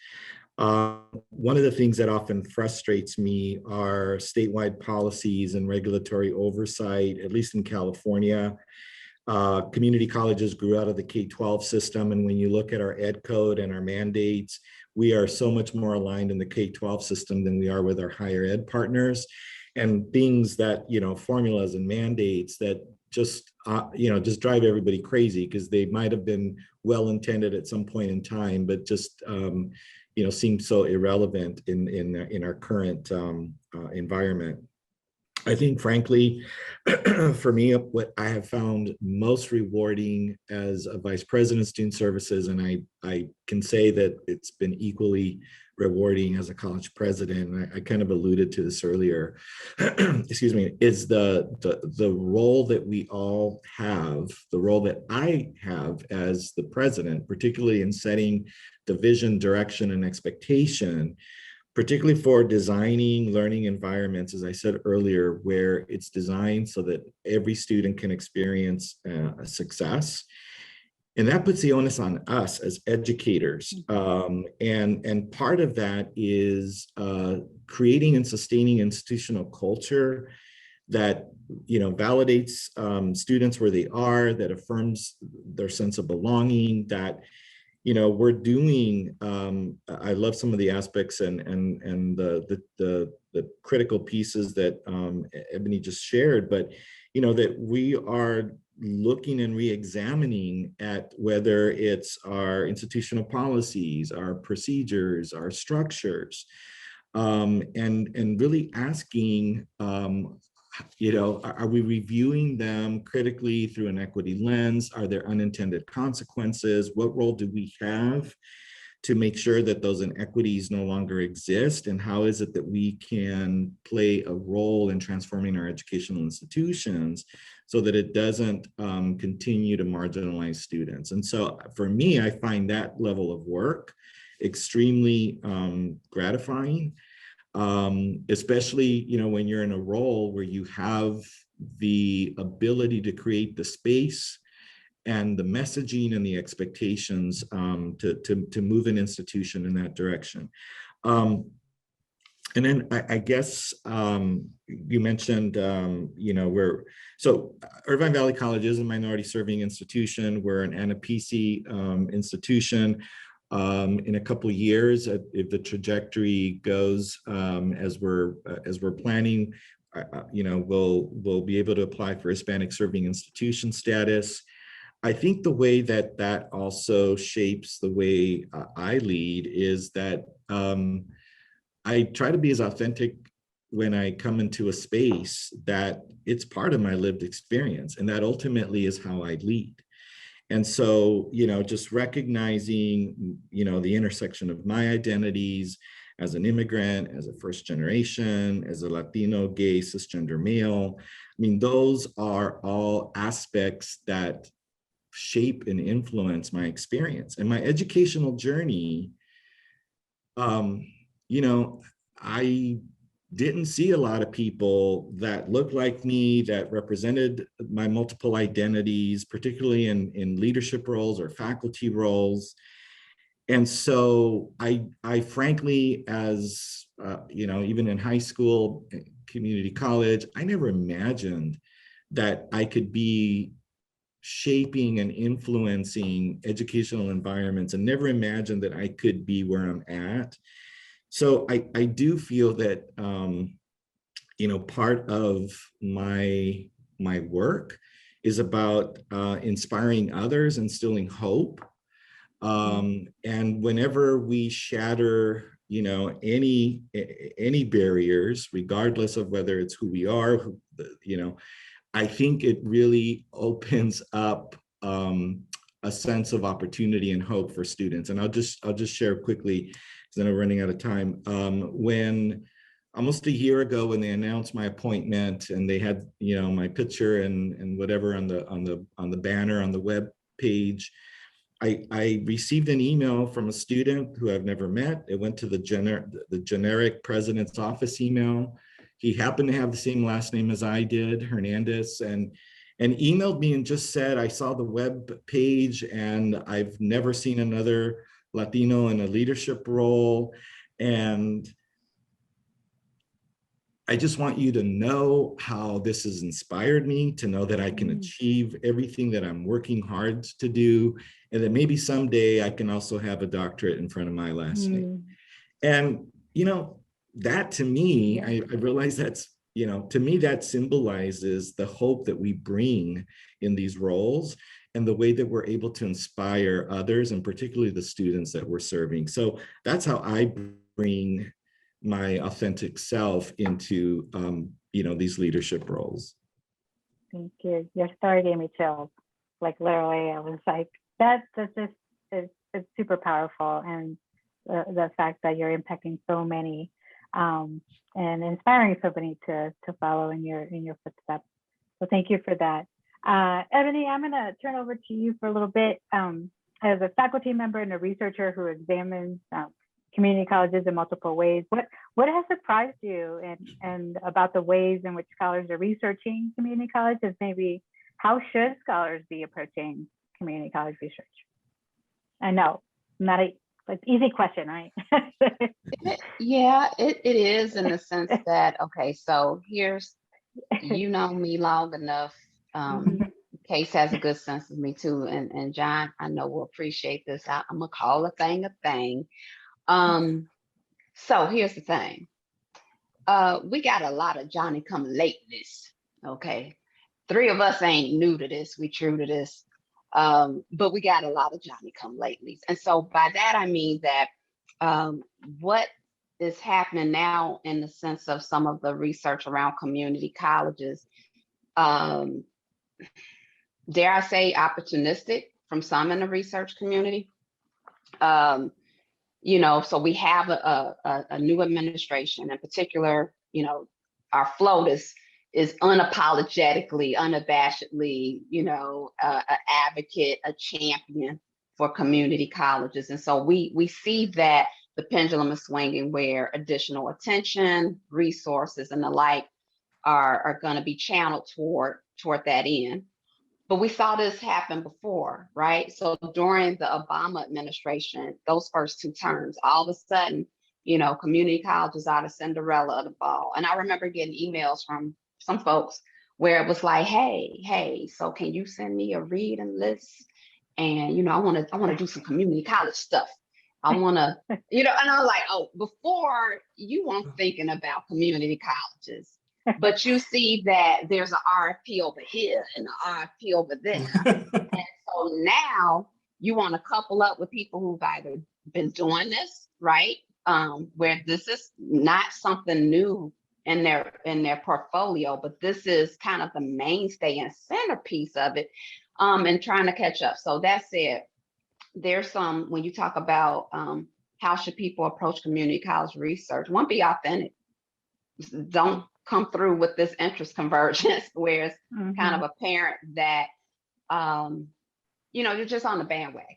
One of the things that often frustrates me are statewide policies and regulatory oversight, at least in California. Community colleges grew out of the K-12 system, and when you look at our ed code and our mandates, we are so much more aligned in the K-12 system than we are with our higher ed partners. And things that, formulas and mandates that just drive everybody crazy because they might have been well-intended at some point in time, but just seem so irrelevant in our current environment. I think, frankly, for me, what I have found most rewarding as a vice president of student services, and I can say that it's been equally rewarding as a college president, I kind of alluded to this earlier, excuse me, is the role that we all have, the role that I have as the president, particularly in setting the vision, direction, and expectation, particularly for designing learning environments, as I said earlier, where it's designed so that every student can experience a success. And that puts the onus on us as educators. And part of that is creating and sustaining institutional culture that validates students where they are, that affirms their sense of belonging, that we're doing, I love some of the aspects and the critical pieces that Ebony just shared, but that we are looking and re-examining at whether it's our institutional policies, our procedures, our structures, and really asking, are we reviewing them critically through an equity lens? Are there unintended consequences? What role do we have to make sure that those inequities no longer exist? And how is it that we can play a role in transforming our educational institutions so that it doesn't continue to marginalize students? And so for me, I find that level of work extremely gratifying. Especially, when you're in a role where you have the ability to create the space and the messaging and the expectations to move an institution in that direction. And then I guess you mentioned, so Irvine Valley College is a minority serving institution. We're an ANAPISI institution. In a couple of years, if the trajectory goes as we're planning, we'll be able to apply for Hispanic serving institution status. I think the way that also shapes the way I lead is that I try to be as authentic when I come into a space that it's part of my lived experience, and that ultimately is how I lead. And so, just recognizing, the intersection of my identities as an immigrant, as a first generation, as a Latino, gay, cisgender male, those are all aspects that shape and influence my experience. And my educational journey, I didn't see a lot of people that looked like me, that represented my multiple identities, particularly in leadership roles or faculty roles. And so I frankly, as even in high school, community college, I never imagined that I could be shaping and influencing educational environments and never imagined that I could be where I'm at. So I do feel that, part of my work is about inspiring others, instilling hope. And whenever we shatter, any barriers, regardless of whether it's who we are, I think it really opens up a sense of opportunity and hope for students. And I'll just share quickly, because I know we're running out of time. When almost a year ago, when they announced my appointment and they had, my picture and whatever on the banner on the web page, I received an email from a student who I've never met. It went to the generic president's office email. He happened to have the same last name as I did, Hernandez, and emailed me and just said, I saw the web page and I've never seen another Latino in a leadership role. And I just want you to know how this has inspired me, to know that I can achieve everything that I'm working hard to do, and that maybe someday I can also have a doctorate in front of my last name. And, that to me, I realize that's, to me, that symbolizes the hope that we bring in these roles and the way that we're able to inspire others, and particularly the students that we're serving. So that's how I bring my authentic self into, these leadership roles. Thank you. Your story gave me chills. Like literally, I was like, that's just, it's super powerful. And the fact that you're impacting so many and inspiring so many to follow in your footsteps. So thank you for that. Ebony, I'm going to turn over to you for a little bit. As a faculty member and a researcher who examines community colleges in multiple ways, what has surprised you and about the ways in which scholars are researching community colleges? Maybe how should scholars be approaching community college research? I know, not an easy question, right? Yeah, it is, in the sense that, okay, so here's, me long enough. Case has a good sense of me too, and John, I know will appreciate this. I'm gonna call a thing a thing. So here's the thing. We got a lot of Johnny come lateless. Okay, 3 of us ain't new to this. We true to this. But we got a lot of Johnny come latelys. And so by that, I mean that what is happening now in the sense of some of the research around community colleges, dare I say opportunistic from some in the research community. So we have a new administration in particular, our float is unapologetically, unabashedly, an advocate, a champion for community colleges. And so we see that the pendulum is swinging where additional attention, resources, and the like are going to be channeled toward that end. But we saw this happen before, right? So during the Obama administration, those first 2 terms, all of a sudden, community colleges are the Cinderella of the ball. And I remember getting emails from some folks where it was like, hey, so can you send me a reading list? And, I want to do some community college stuff. I want to, and I was like, oh, before you weren't thinking about community colleges. But you see that there's an RFP over here and an RFP over there. And so now you want to couple up with people who've either been doing this, right? Where this is not something new in their portfolio, but this is kind of the mainstay and centerpiece of it, and trying to catch up. So that said, there's some, when you talk about how should people approach community college research, one, be authentic. Don't come through with this interest convergence where it's kind of apparent that you're just on the bandwagon,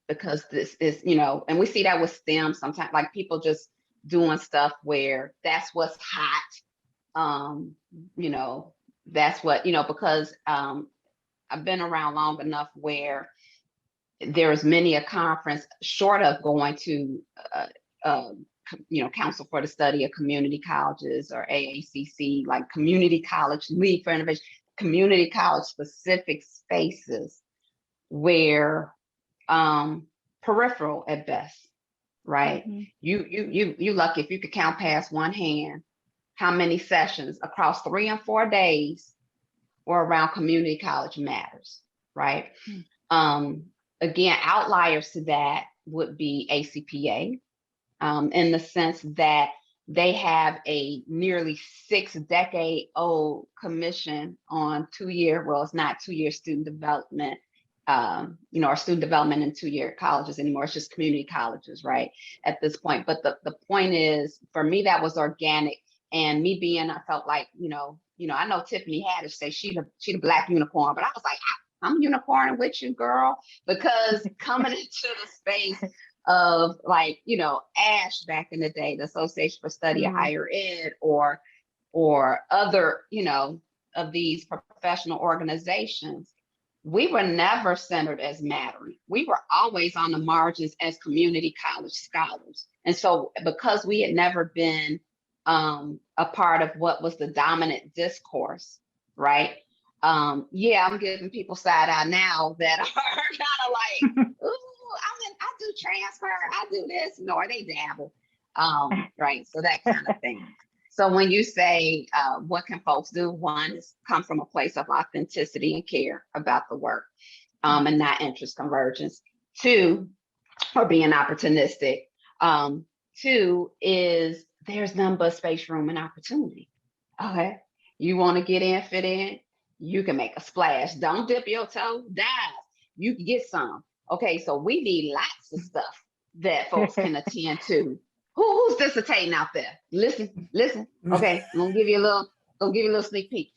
because this is, and we see that with STEM sometimes, like people just doing stuff where that's what's hot, that's what, because I've been around long enough where there's many a conference short of going to Council for the Study of Community Colleges or AACC, like Community College League for Innovation. community college specific spaces where peripheral at best, right? You lucky if you could count past one hand how many sessions across 3 and 4 days were around community college matters, right? Again, outliers to that would be ACPA, in the sense that they have a nearly 6-decade-old commission on 2-year, well, it's not 2-year student development, or student development in 2-year colleges anymore. It's just community colleges, right, at this point. But the point is, for me, that was organic. And me being, I felt like, I know Tiffany Haddish say she the Black unicorn, but I was like, I'm a unicorn with you, girl, because coming into the space of ASH back in the day, the Association for Study of Higher Ed, or other, of these professional organizations, we were never centered as mattering. We were always on the margins as community college scholars. And so because we had never been a part of what was the dominant discourse, right? I'm giving people side eye now that are kind of like, ooh, I do transfer, I do this, or they dabble, right? So that kind of thing. So when you say, what can folks do? One is come from a place of authenticity and care about the work, and not interest convergence. 2, or being opportunistic. 2 is there's none but space, room, and opportunity. Okay, you want to get in, fit in, you can make a splash. Don't dip your toe, dive. You can get some. Okay, so we need lots of stuff that folks can attend to. Who's dissertating out there? Listen. Okay, I'm gonna give you a little sneak peek.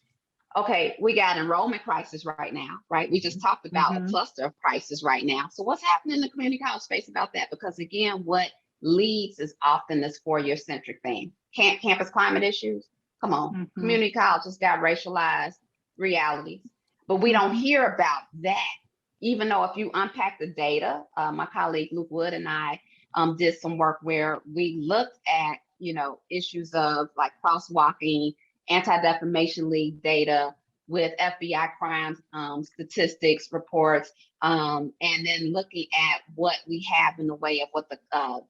Okay, we got enrollment crisis right now, right? We just talked about a cluster of crisis right now. So what's happening in the community college space about that? Because again, what leads is often this 4-year centric thing. Campus climate issues. Come on, community colleges got racialized realities, but we don't hear about that. Even though if you unpack the data, my colleague Luke Wood and I did some work where we looked at, issues of like crosswalking, Anti-Defamation League data with FBI crimes, statistics reports, and then looking at what we have in the way of what the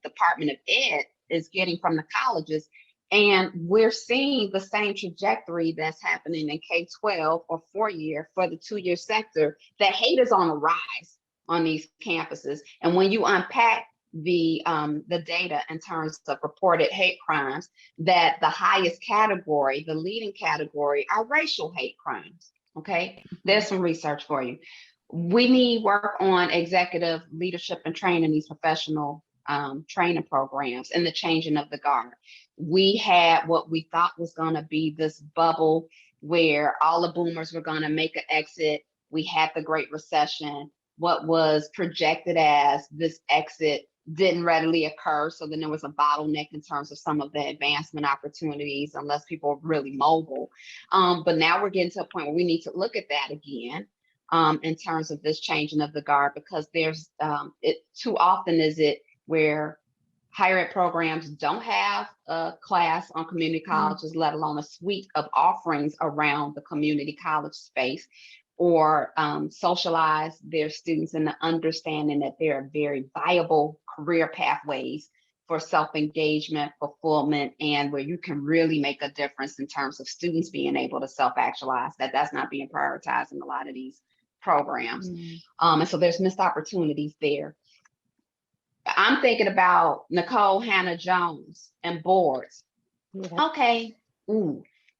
Department of Ed is getting from the colleges. And we're seeing the same trajectory that's happening in K-12 or 4-year for the 2-year sector, that hate is on the rise on these campuses. And when you unpack the data in terms of reported hate crimes, that the highest category, the leading category, are racial hate crimes. Okay, there's some research for you. We need work on executive leadership and training these professional training programs and the changing of the guard. We had what we thought was going to be this bubble where all the boomers were going to make an exit. We had the Great Recession. What was projected as this exit didn't readily occur. So then there was a bottleneck in terms of some of the advancement opportunities, unless people are really mobile. But now we're getting to a point where we need to look at that again in terms of this changing of the guard, because there's too often is it where higher ed programs don't have a class on community colleges, let alone a suite of offerings around the community college space, or socialize their students in the understanding that there are very viable career pathways for self-engagement, fulfillment, and where you can really make a difference in terms of students being able to self-actualize. That's not being prioritized in a lot of these programs. And so there's missed opportunities there. I'm thinking about Nicole Hannah-Jones and boards. Okay,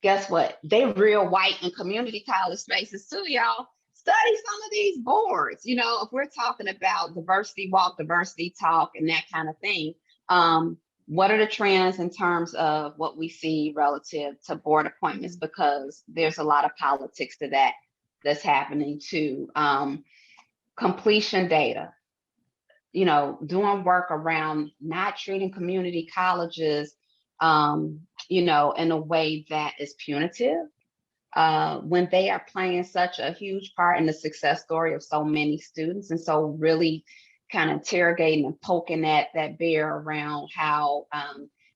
guess what? They real white in community college spaces too, y'all. Study some of these boards. If we're talking about diversity walk, diversity talk, and that kind of thing, what are the trends in terms of what we see relative to board appointments? Because there's a lot of politics to that that's happening too. Completion data. Doing work around not treating community colleges, in a way that is punitive, when they are playing such a huge part in the success story of so many students. And so really kind of interrogating and poking at that bear around how,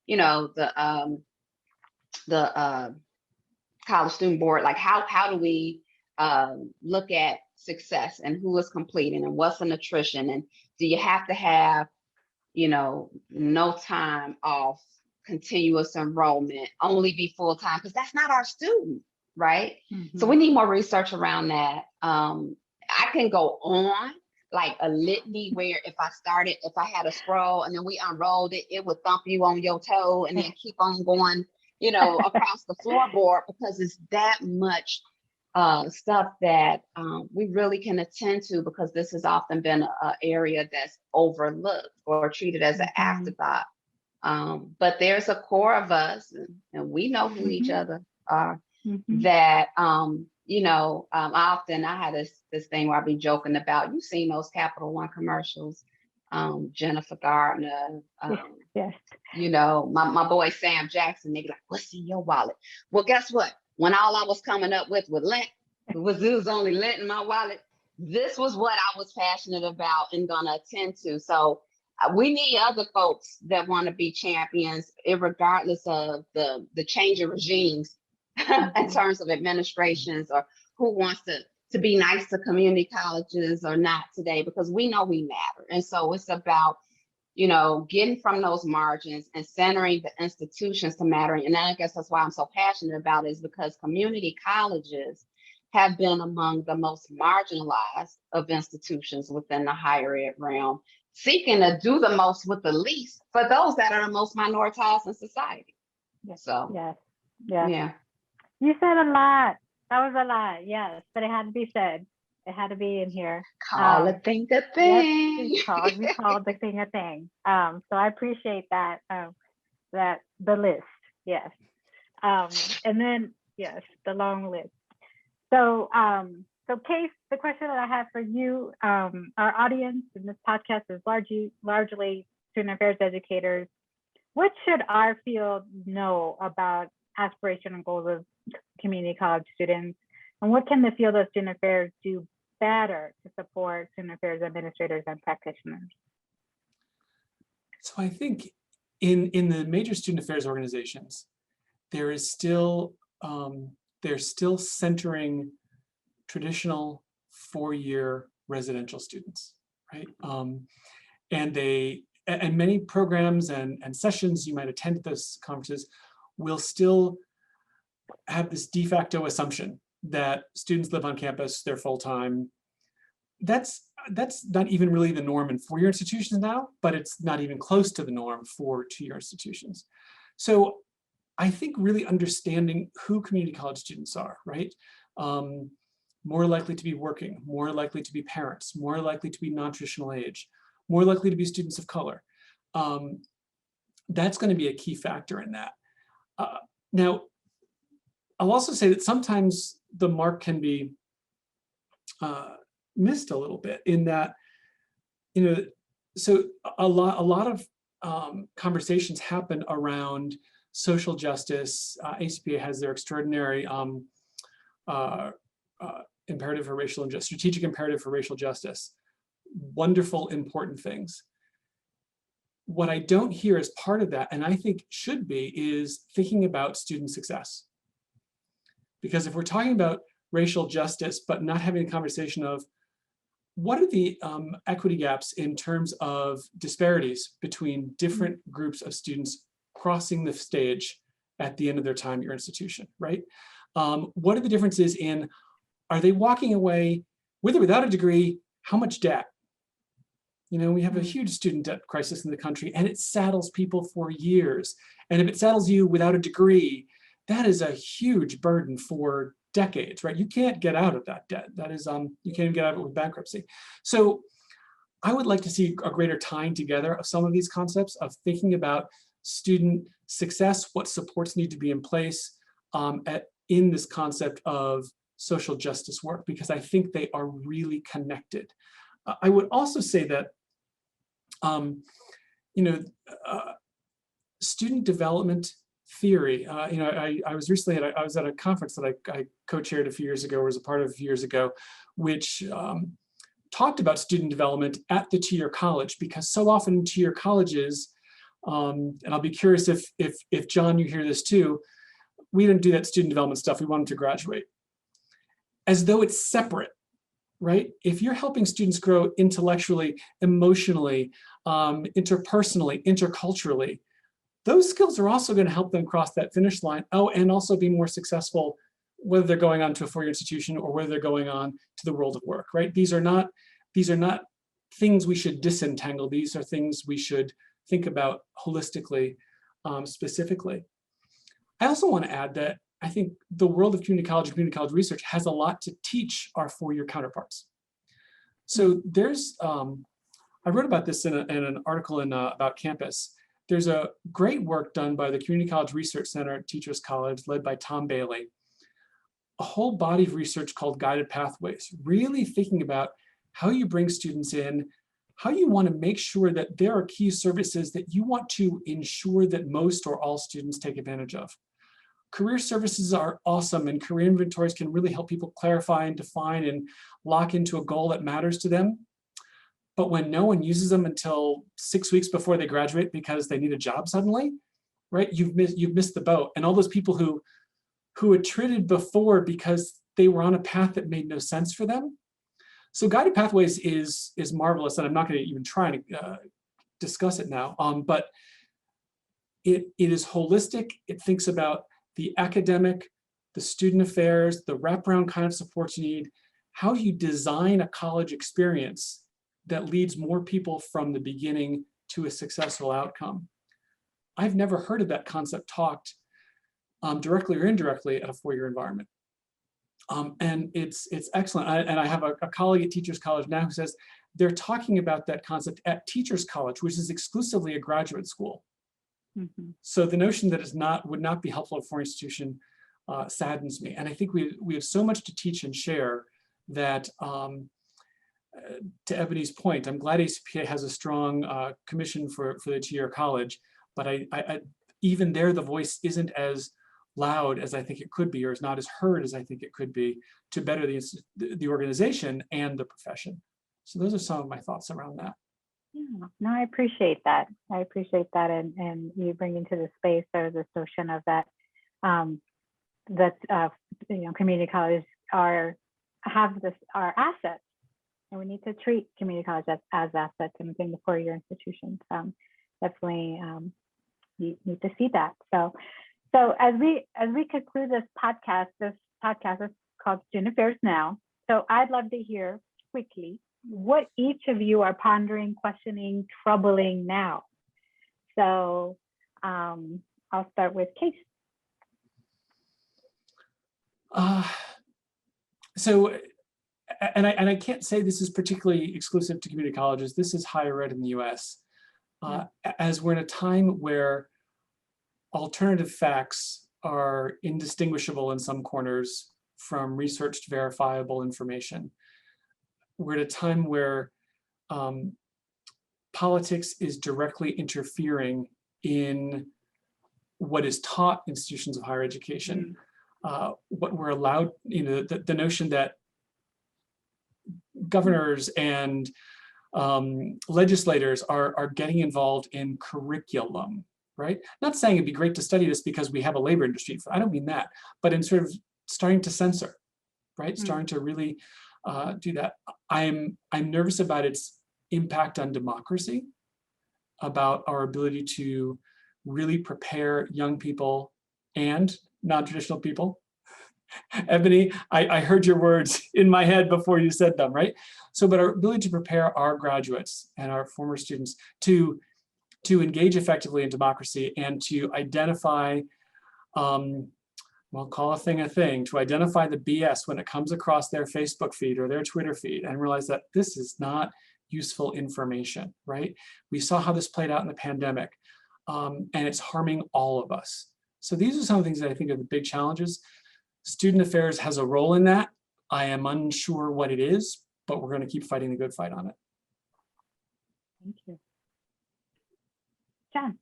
the college student board, like how do we look at success and who is completing and what's an attrition, and do you have to have, no time off, continuous enrollment, only be full-time, because that's not our student, right? So we need more research around that. I can go on like a litany where if I had a scroll and then we unrolled it, it would thump you on your toe and then keep on going, across the floorboard, because it's that much stuff that we really can attend to, because this has often been an area that's overlooked or treated as an afterthought. But there's a core of us, and we know who each other are, that, often I had this thing where I'd be joking about, you've seen those Capital One commercials, Jennifer Gardner, yes. My boy Sam Jackson, they be like, what's in your wallet? Well, guess what? When all I was coming up with lint, it was only lint in my wallet, this was what I was passionate about and gonna attend to. So we need other folks that want to be champions, regardless of the change of regimes in terms of administrations, or who wants to be nice to community colleges or not today, because we know we matter. And so it's about, getting from those margins and centering the institutions to matter. And I guess that's why I'm so passionate about it, is because community colleges have been among the most marginalized of institutions within the higher ed realm, seeking to do the most with the least for those that are the most minoritized in society. Yes. So, yeah. You said a lot. That was a lot, yes, but it had to be said. It had to be in here. Call a thing a thing. Yes, we called the thing a thing. So I appreciate that, that the list, yes. And then, yes, the long list. So, Case, the question that I have for you, our audience in this podcast is largely student affairs educators. What should our field know about aspiration and goals of community college students? And what can the field of student affairs do better to support student affairs administrators and practitioners? So I think in the major student affairs organizations, they're still centering traditional 4-year residential students, right? And many programs and sessions you might attend at those conferences will still have this de facto assumption that students live on campus, they're full-time. That's not even really the norm in 4-year institutions now, but it's not even close to the norm for 2-year institutions. So I think really understanding who community college students are, right? More likely to be working, more likely to be parents, more likely to be non-traditional age, more likely to be students of color. That's going to be a key factor in that. Now, I'll also say that sometimes the mark can be missed a little bit in that, so a lot of conversations happen around social justice. ACPA has their extraordinary imperative for racial injustice, strategic imperative for racial justice. Wonderful, important things. What I don't hear as part of that, and I think should be, is thinking about student success. Because if we're talking about racial justice, but not having a conversation of what are the equity gaps in terms of disparities between different groups of students crossing the stage at the end of their time at your institution, right? What are the differences in, are they walking away with or without a degree? How much debt? We have a huge student debt crisis in the country, and it saddles people for years. And if it saddles you without a degree, that is a huge burden for decades, right? You can't get out of that debt. That is, you can't even get out of it with bankruptcy. So I would like to see a greater tying together of some of these concepts of thinking about student success, what supports need to be in place in this concept of social justice work, because I think they are really connected. I would also say that, student development theory. I was recently I was at a conference that I co-chaired a few years ago, or was a part of a few years ago, which talked about student development at the 2-year college, because so often in 2-year colleges, and I'll be curious if John, you hear this too, we didn't do that student development stuff. We want them to graduate. As though it's separate, right? If you're helping students grow intellectually, emotionally, interpersonally, interculturally, those skills are also going to help them cross that finish line. Oh, and also be more successful, whether they're going on to a four-year institution or whether they're going on to the world of work, right? These are not things we should disentangle. These are things we should think about holistically, specifically. I also want to add that I think the world of community college and community college research has a lot to teach our four-year counterparts. So there's, I wrote about this in an article in About Campus. There's a great work done by the Community College Research Center at Teachers College, led by Tom Bailey. A whole body of research called Guided Pathways, really thinking about how you bring students in, how you want to make sure that there are key services that you want to ensure that most or all students take advantage of. Career services are awesome, and career inventories can really help people clarify and define and lock into a goal that matters to them. But when no one uses them until 6 weeks before they graduate because they need a job suddenly, right? You've missed the boat. And all those people who attrited before because they were on a path that made no sense for them. So Guided Pathways is marvelous, and I'm not going to even try to discuss it now. But it is holistic. It thinks about the academic, the student affairs, the wraparound kind of supports you need, how you design a college experience that leads more people from the beginning to a successful outcome. I've never heard of that concept talked directly or indirectly at a four-year environment. And it's excellent. I have a colleague at Teachers College now who says they're talking about that concept at Teachers College, which is exclusively a graduate school. Mm-hmm. So the notion that would not be helpful at a foreign institution saddens me. And I think we have so much to teach and share that, to Ebony's point, I'm glad ACPA has a strong commission for the two-year college, but I even there the voice isn't as loud as I think it could be, or is not as heard as I think it could be, to better the organization and the profession. So those are some of my thoughts around that. Yeah, no, I appreciate that. I appreciate that, and you bring into the space there's a notion of that community colleges are assets, and we need to treat community college as assets and within the four-year institutions. Definitely, you need to see that. So as we conclude this podcast is called Student Affairs Now. So I'd love to hear quickly what each of you are pondering, questioning, troubling now. So I'll start with Case. And I can't say this is particularly exclusive to community colleges. This is higher ed in the US. As we're in a time where alternative facts are indistinguishable in some corners from researched verifiable information. We're at a time where politics is directly interfering in what is taught in institutions of higher education. What we're allowed, the notion that governors and legislators are getting involved in curriculum, right? Not saying it'd be great to study this because we have a labor industry. I don't mean that, but in sort of starting to censor, right? Starting to really do that. I'm nervous about its impact on democracy, about our ability to really prepare young people and non-traditional people. Ebony, I heard your words in my head before you said them, right? So, but our ability to prepare our graduates and our former students to engage effectively in democracy and to identify, call a thing, to identify the BS when it comes across their Facebook feed or their Twitter feed and realize that this is not useful information, right? We saw how this played out in the pandemic, and it's harming all of us. So these are some of the things that I think are the big challenges. Student Affairs has a role in that. I am unsure what it is, but we're going to keep fighting the good fight on it. Thank you. John.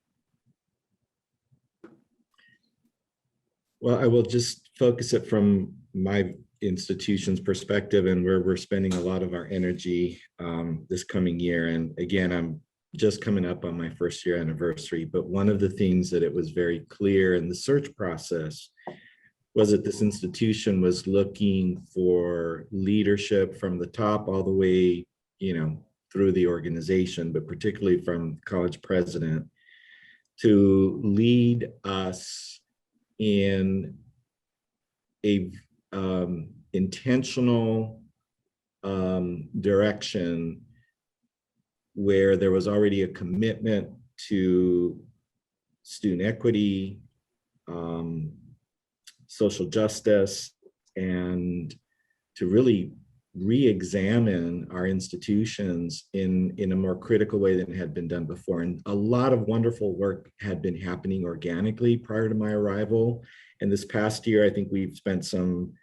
Well, I will just focus it from my institution's perspective and where we're spending a lot of our energy this coming year. And again, I'm just coming up on my first year anniversary, but one of the things that it was very clear in the search process was that this institution was looking for leadership from the top all the way, through the organization, but particularly from college president, to lead us in a intentional direction where there was already a commitment to student equity, social justice, and to really re-examine our institutions in a more critical way than had been done before. And a lot of wonderful work had been happening organically prior to my arrival. And this past year, I think we've spent some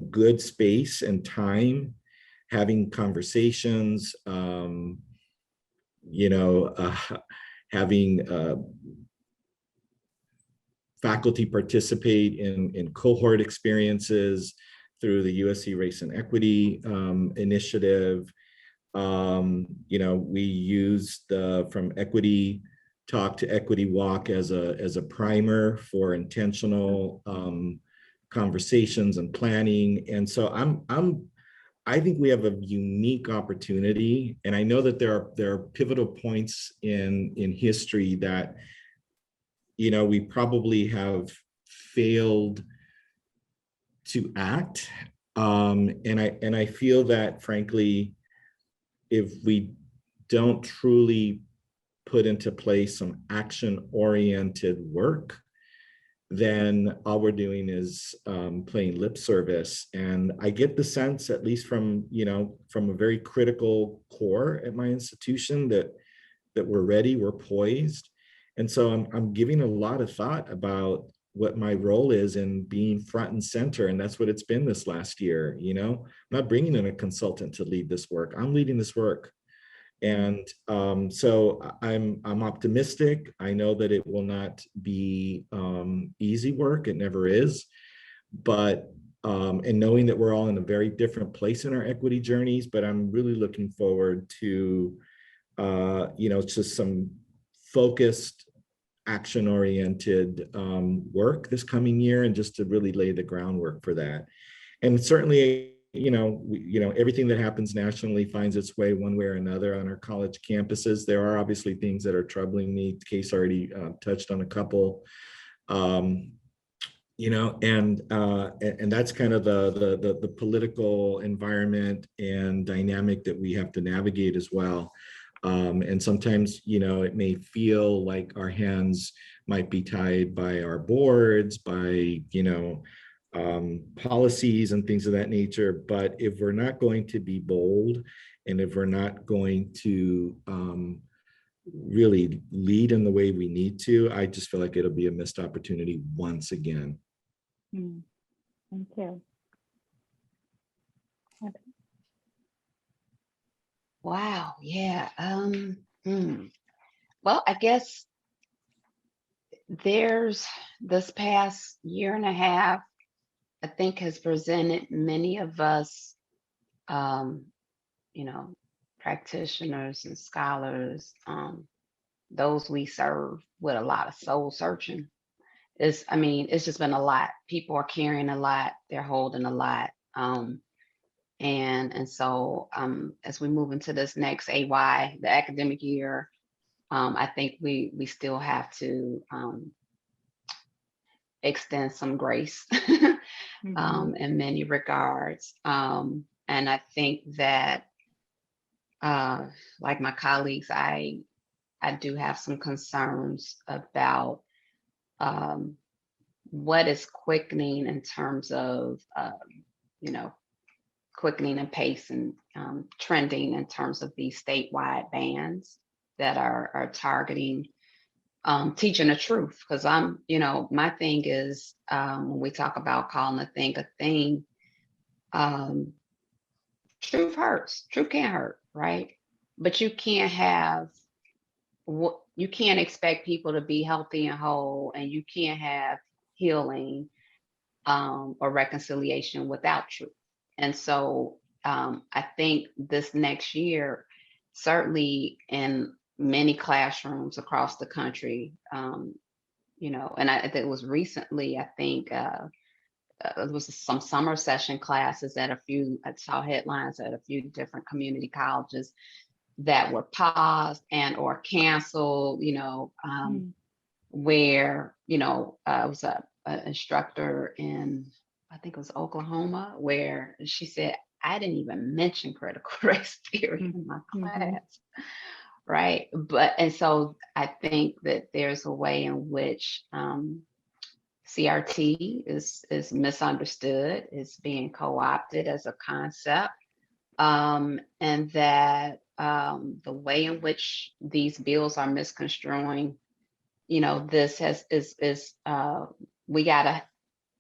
good space and time having conversations, having faculty participate in cohort experiences through the USC Race and Equity initiative. We used From Equity Talk to Equity Walk as a primer for intentional conversations and planning. And so I think we have a unique opportunity, and I know that there are pivotal points in history that we probably have failed to act, and I feel that, frankly, if we don't truly put into place some action-oriented work, then all we're doing is playing lip service. And I get the sense, at least from a very critical core at my institution, that we're ready, we're poised. And so I'm giving a lot of thought about what my role is in being front and center. And that's what it's been this last year. I'm not bringing in a consultant to lead this work. I'm leading this work. And so I'm optimistic. I know that it will not be easy work. It never is. But and knowing that we're all in a very different place in our equity journeys, but I'm really looking forward to just some focused, action-oriented work this coming year, and just to really lay the groundwork for that. And certainly, everything that happens nationally finds its way one way or another on our college campuses. There are obviously things that are troubling me. Case already touched on a couple, and that's kind of the political environment and dynamic that we have to navigate as well. And sometimes, it may feel like our hands might be tied by our boards, by, policies and things of that nature. But if we're not going to be bold, and if we're not going to really lead in the way we need to, I just feel like it'll be a missed opportunity once again. Thank you. Okay. Wow. Yeah. Well, I guess there's this past year and a half, I think, has presented many of us, practitioners and scholars, those we serve, with a lot of soul searching. It's just been a lot. People are carrying a lot. They're holding a lot. And so as we move into this next AY, the academic year, I think we still have to extend some grace in many regards. And I think that, like my colleagues, I do have some concerns about what is quickening in terms of, quickening in pace and trending in terms of these statewide bans that are targeting teaching the truth. Because my thing is, when we talk about calling a thing, truth hurts. Truth can't hurt, right? But you can't expect people to be healthy and whole, and you can't have healing or reconciliation without truth. And so I think this next year, certainly in many classrooms across the country, and it was recently, I think, there was some summer session classes at I saw headlines at a few different community colleges that were paused and or canceled, where, I was an instructor in, I think it was Oklahoma, where she said, I didn't even mention critical race theory in my class, right? And so I think that there's a way in which CRT is misunderstood, is being co-opted as a concept, and that the way in which these bills are misconstruing, this we gotta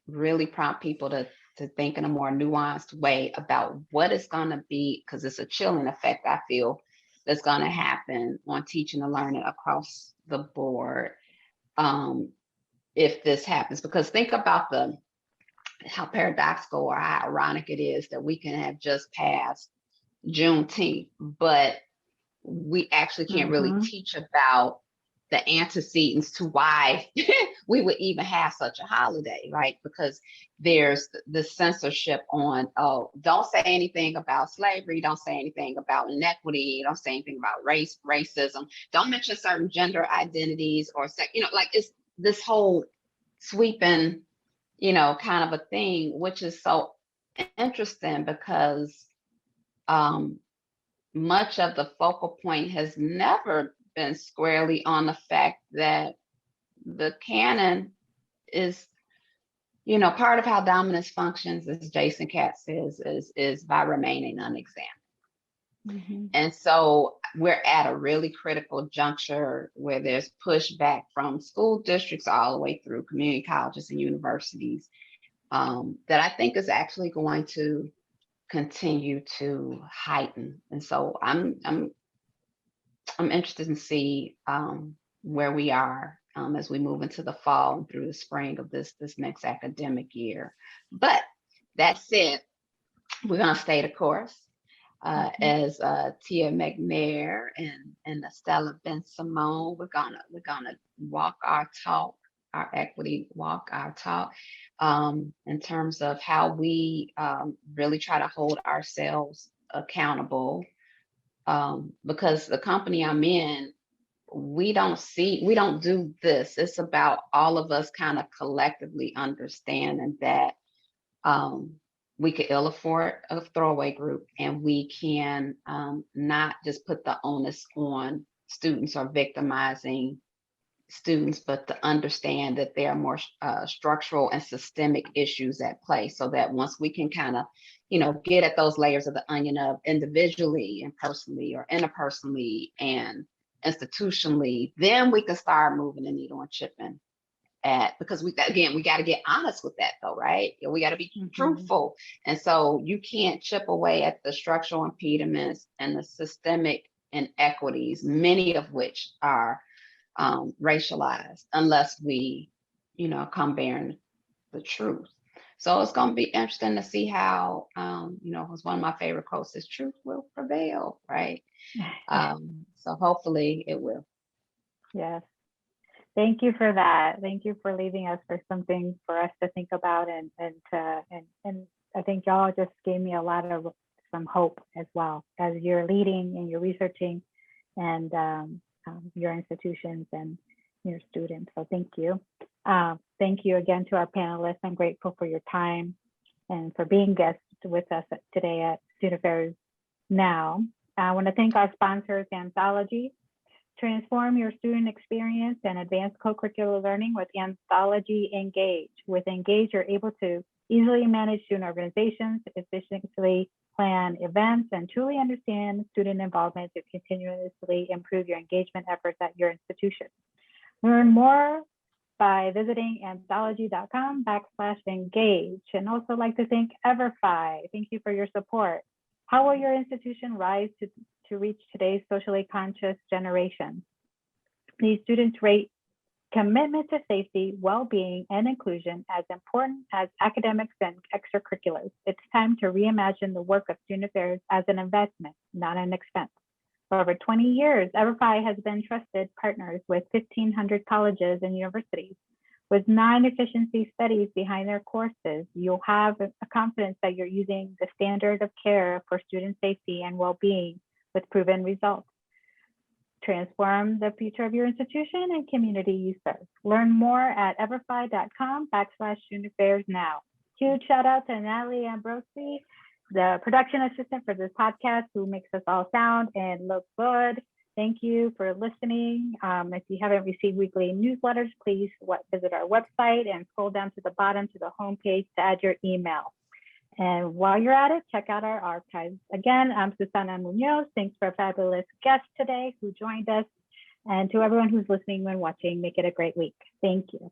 really prompt people to think in a more nuanced way about what is going to be, because it's a chilling effect, I feel, that's going to happen on teaching and learning across the board if this happens. Because think about how paradoxical or how ironic it is that we can have just passed Juneteenth, but we actually can't really teach about the antecedents to why we would even have such a holiday, right? Because there's the censorship on, oh, don't say anything about slavery, don't say anything about inequity, don't say anything about racism, don't mention certain gender identities or sex, it's this whole sweeping, kind of a thing, which is so interesting because much of the focal point has never been squarely on the fact that the canon is, part of how dominance functions, as Jason Katz says, is by remaining unexamined. And so we're at a really critical juncture where there's pushback from school districts all the way through community colleges and universities that I think is actually going to continue to heighten. And so I'm interested in see where we are as we move into the fall and through the spring of this next academic year. But that said, we're going to stay the course as Tia McNair and Estella Ben Simone. We're gonna walk our talk, our equity walk, our talk, in terms of how we really try to hold ourselves accountable. Because the company I'm in, we don't do this. It's about all of us kind of collectively understanding that we could ill afford a throwaway group, and we can not just put the onus on students or victimizing students, but to understand that there are more structural and systemic issues at play, so that once we can kind of, get at those layers of the onion of individually and personally or interpersonally and institutionally, then we can start moving the needle and chipping because we got to get honest with that though, right? We got to be truthful. And so you can't chip away at the structural impediments and the systemic inequities, many of which are racialized, unless we, come bearing the truth. So it's going to be interesting to see how, it was one of my favorite quotes is truth will prevail, right? So hopefully it will. Yes. Thank you for that. Thank you for leaving us for something for us to think about, and I think y'all just gave me a lot of some hope as well as you're leading and you're researching and your institutions and your students. So thank you. Thank you again to our panelists. I'm grateful for your time and for being guests with us today at Student Affairs Now. I want to thank our sponsors, Anthology. Transform your student experience and advance co-curricular learning with Anthology Engage. With Engage, you're able to easily manage student organizations, efficiently plan events, and truly understand student involvement to continuously improve your engagement efforts at your institution. Learn more by visiting anthology.com/engage. And also like to thank EverFi. Thank you for your support. How will your institution rise to reach today's socially conscious generation? These students rate commitment to safety, well-being, and inclusion as important as academics and extracurriculars. It's time to reimagine the work of student affairs as an investment, not an expense. For over 20 years, EverFi has been trusted partners with 1,500 colleges and universities. With 9 efficiency studies behind their courses, you'll have a confidence that you're using the standard of care for student safety and well-being with proven results. Transform the future of your institution and community you serve. Learn more at everfi.com/student affairs now. Huge shout out to Natalie Ambrosi, the production assistant for this podcast, who makes us all sound and look good. Thank you for listening. If you haven't received weekly newsletters, please visit our website and scroll down to the bottom to the homepage to add your email. And while you're at it, check out our archives. Again, I'm Susana Muñoz. Thanks for a fabulous guest today who joined us. And to everyone who's listening and watching, make it a great week. Thank you.